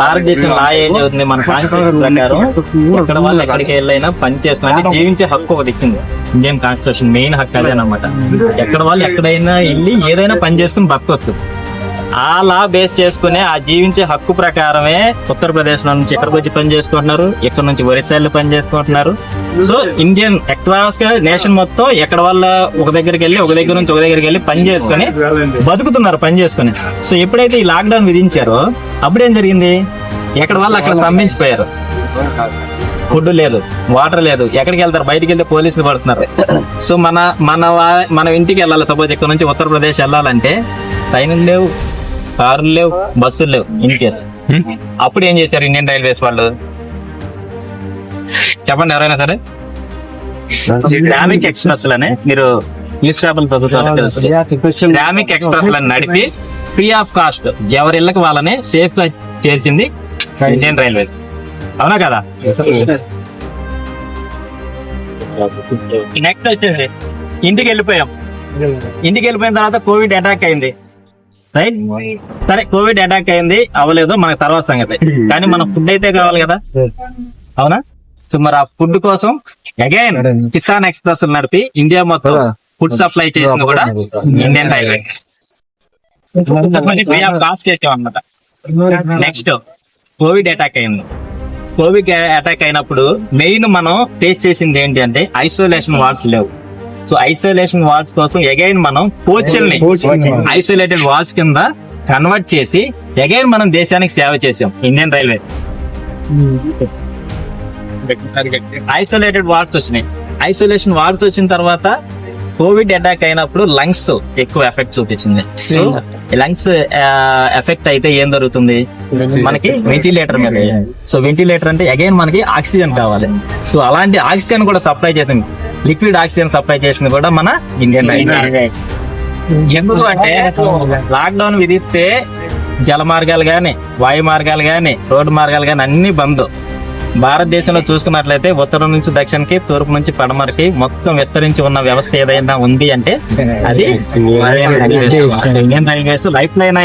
భారతదేశం లా ఏం జరుగుతుంది, మన కాన్స్టిట్యూషన్ ప్రకారం ఎక్కడ వాళ్ళు ఎక్కడికి వెళ్ళైనా పని చేస్తున్నా జీవించే హక్కు ఒకటి ఇచ్చింది ఇండియన్ కాన్స్టిట్యూషన్. మెయిన్ హక్కు అదేనమాట. ఎక్కడ వాళ్ళు ఎక్కడైనా వెళ్ళి ఏదైనా పని చేసుకుని బతకొచ్చు. ఆ లా బేస్ చేసుకునే ఆ జీవించే హక్కు ప్రకారమే ఉత్తరప్రదేశ్ లో నుంచి ఎక్కడికి వచ్చి పని చేసుకుంటున్నారు, ఇక్కడ నుంచి ఒరిస్సాలో పని చేసుకుంటున్నారు. సో ఇండియన్ అక్రాస్ గా నేషన్ మొత్తం ఎక్కడ వాళ్ళ ఒక దగ్గరికి వెళ్ళి ఒక దగ్గర నుంచి ఒక దగ్గరికి వెళ్ళి పని చేసుకుని బతుకుతున్నారు పని చేసుకుని. సో ఎప్పుడైతే ఈ లాక్డౌన్ విధించారో అప్పుడేం జరిగింది, ఎక్కడ వాళ్ళు అక్కడ స్తంభించిపోయారు. ఫుడ్ లేదు, వాటర్ లేదు, ఎక్కడికి వెళ్తారు, బయటికి వెళ్తే పోలీసులు పడుతున్నారు. సో మన ఇంటికి వెళ్ళాలి, సపోజ్ ఇక్కడ నుంచి ఉత్తరప్రదేశ్ వెళ్ళాలంటే ట్రైన్లు లేవు, కార్లు లేవు, బస్సులు లేవు ఇన్ కేస్. అప్పుడు ఏం చేశారు ఇండియన్ రైల్వేస్ వాళ్ళు, చెప్పండి ఎవరైనా సరే. శ్రామిక్ ఎక్స్ప్రెస్ లని మీరు ఇంగ్లీష్ పేపర్లు చదువుతారు. శ్రామిక్ ఎక్స్ప్రెస్ లని నడిపి ఫ్రీ ఆఫ్ కాస్ట్ ఎవరి ఇళ్ళకి వాళ్ళని సేఫ్ గా చేర్చింది ఇండియన్ రైల్వేస్. అవునా కదా? నెక్స్ట్ వచ్చేసి ఇంటికి వెళ్ళిపోయాం. ఇంటికి వెళ్ళిపోయిన తర్వాత కోవిడ్ అటాక్ అయింది, రైట్? సరే, కోవిడ్ అటాక్ అయింది, అవ్వలేదు, మనకు తర్వాత సంగతి. కానీ మన ఫుడ్ అయితే కావాలి కదా, అవునా? సో మరి ఆ ఫుడ్ కోసం అగైన్ కిసాన్ ఎక్స్ప్రెస్ నడిపి ఇండియా మొత్తం ఫుడ్ సప్లై చేసింది కూడా Indian railways. Free of cost చేసాం అన్నమాట. నెక్స్ట్ కోవిడ్ అటాక్ అయింది. కోవిడ్ అటాక్ అయినప్పుడు మెయిన్ మనం ఫేస్ చేసింది ఏంటి అంటే ఐసోలేషన్ వార్డ్స్ లేవు. సో ఐసోలేషన్ వార్డ్స్ కోసం అగైన్ మనం కోచ్ల్ని ఐసోలేటెడ్ వార్డ్స్ కింద కన్వర్ట్ చేసి అగైన్ మనం దేశానికి సేవ చేసాం ఇండియన్ రైల్వేస్. ఐసోలేటెడ్ వార్డ్స్ వచ్చినాయి. ఐసోలేషన్ వార్డ్స్ వచ్చిన తర్వాత కోవిడ్ అటాక్ అయినప్పుడు లంగ్స్ ఎక్కువ ఎఫెక్ట్ చూపించింది. సో లంగ్స్ ఎఫెక్ట్ అయితే ఏం జరుగుతుంది, మనకి వెంటిలేటర్ మీద. సో వెంటిలేటర్ అంటే అగైన్ మనకి ఆక్సిజన్ కావాలి. సో అలాంటి ఆక్సిజన్ కూడా సప్లై చేసింది, లిక్విడ్ ఆక్సిజన్ సప్లై చేసింది కూడా మన ఇండియన్ రైల్వే. ఎందుకు అంటే లాక్డౌన్ విధిస్తే జల మార్గాలు గాని, వాయు మార్గాలు గాని, రోడ్డు మార్గాలు గాని అన్ని బంద్. భారతదేశంలో చూసుకున్నట్లయితే ఉత్తరం నుంచి దక్షిణకి, తూర్పు నుంచి పడమరకి మొత్తం విస్తరించి ఉన్న వ్యవస్థ ఏదైనా ఉంది అంటే అది Indian railways life line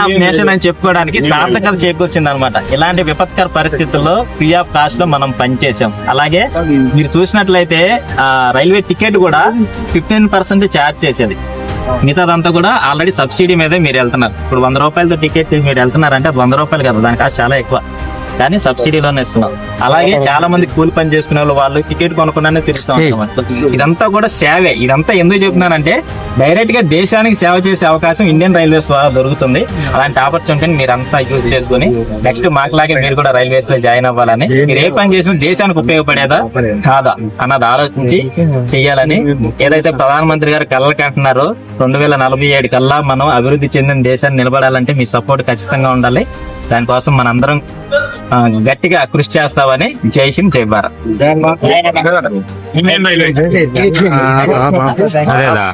of nation అని చెప్పుకోవడానికి సార్థకత చేకూర్చింది అనమాట. ఇలాంటి విపత్కర పరిస్థితుల్లో ఫ్రీ ఆఫ్ కాస్ట్ లో మనం పనిచేసాం. అలాగే మీరు చూసినట్లయితే రైల్వే టికెట్ కూడా 15% ఛార్జ్ చేసేది, మిగతాదంతా కూడా ఆల్రెడీ సబ్సిడీ మీదే మీరు వెళ్తున్నారు. ఇప్పుడు 100 రూపాయలతో టికెట్ మీరు వెళ్తున్నారంటే అది 100 రూపాయలు కదా, దాని కాస్ట్ చాలా ఎక్కువ, కానీ సబ్సిడీలోనే ఇస్తున్నాం. అలాగే చాలా మంది కూలి పని చేసుకునే వాళ్ళు టికెట్ కొనుక్కునే తిరుగుతూ ఉంటాం. ఇదంతా కూడా సేవే. ఇదంతా ఎందుకు చెప్తున్నానంటే డైరెక్ట్ గా దేశానికి సేవ చేసే అవకాశం ఇండియన్ రైల్వేస్ ద్వారా దొరుకుతుంది. అలాంటి ఆపర్చునిటీని మీరంతా యూజ్ చేసుకుని నెక్స్ట్ మాకులాగే మీరు కూడా రైల్వేస్ లో జాయిన్ అవ్వాలని, మీరు ఏ పని చేసినా దేశానికి ఉపయోగపడేదా కాదా అన్నది ఆలోచించి చెయ్యాలని ఏదైతే ప్రధానమంత్రి గారు కలలకి అంటున్నారో 2047 కల్లా మనం అభివృద్ధి చెందిన దేశాన్ని నిలబడాలంటే మీ సపోర్ట్ ఖచ్చితంగా ఉండాలి. దానికోసం మనందరం గట్టిగా కృషి చేస్తామని. జై హింద్, జై భారత్. Indian railways అదేదా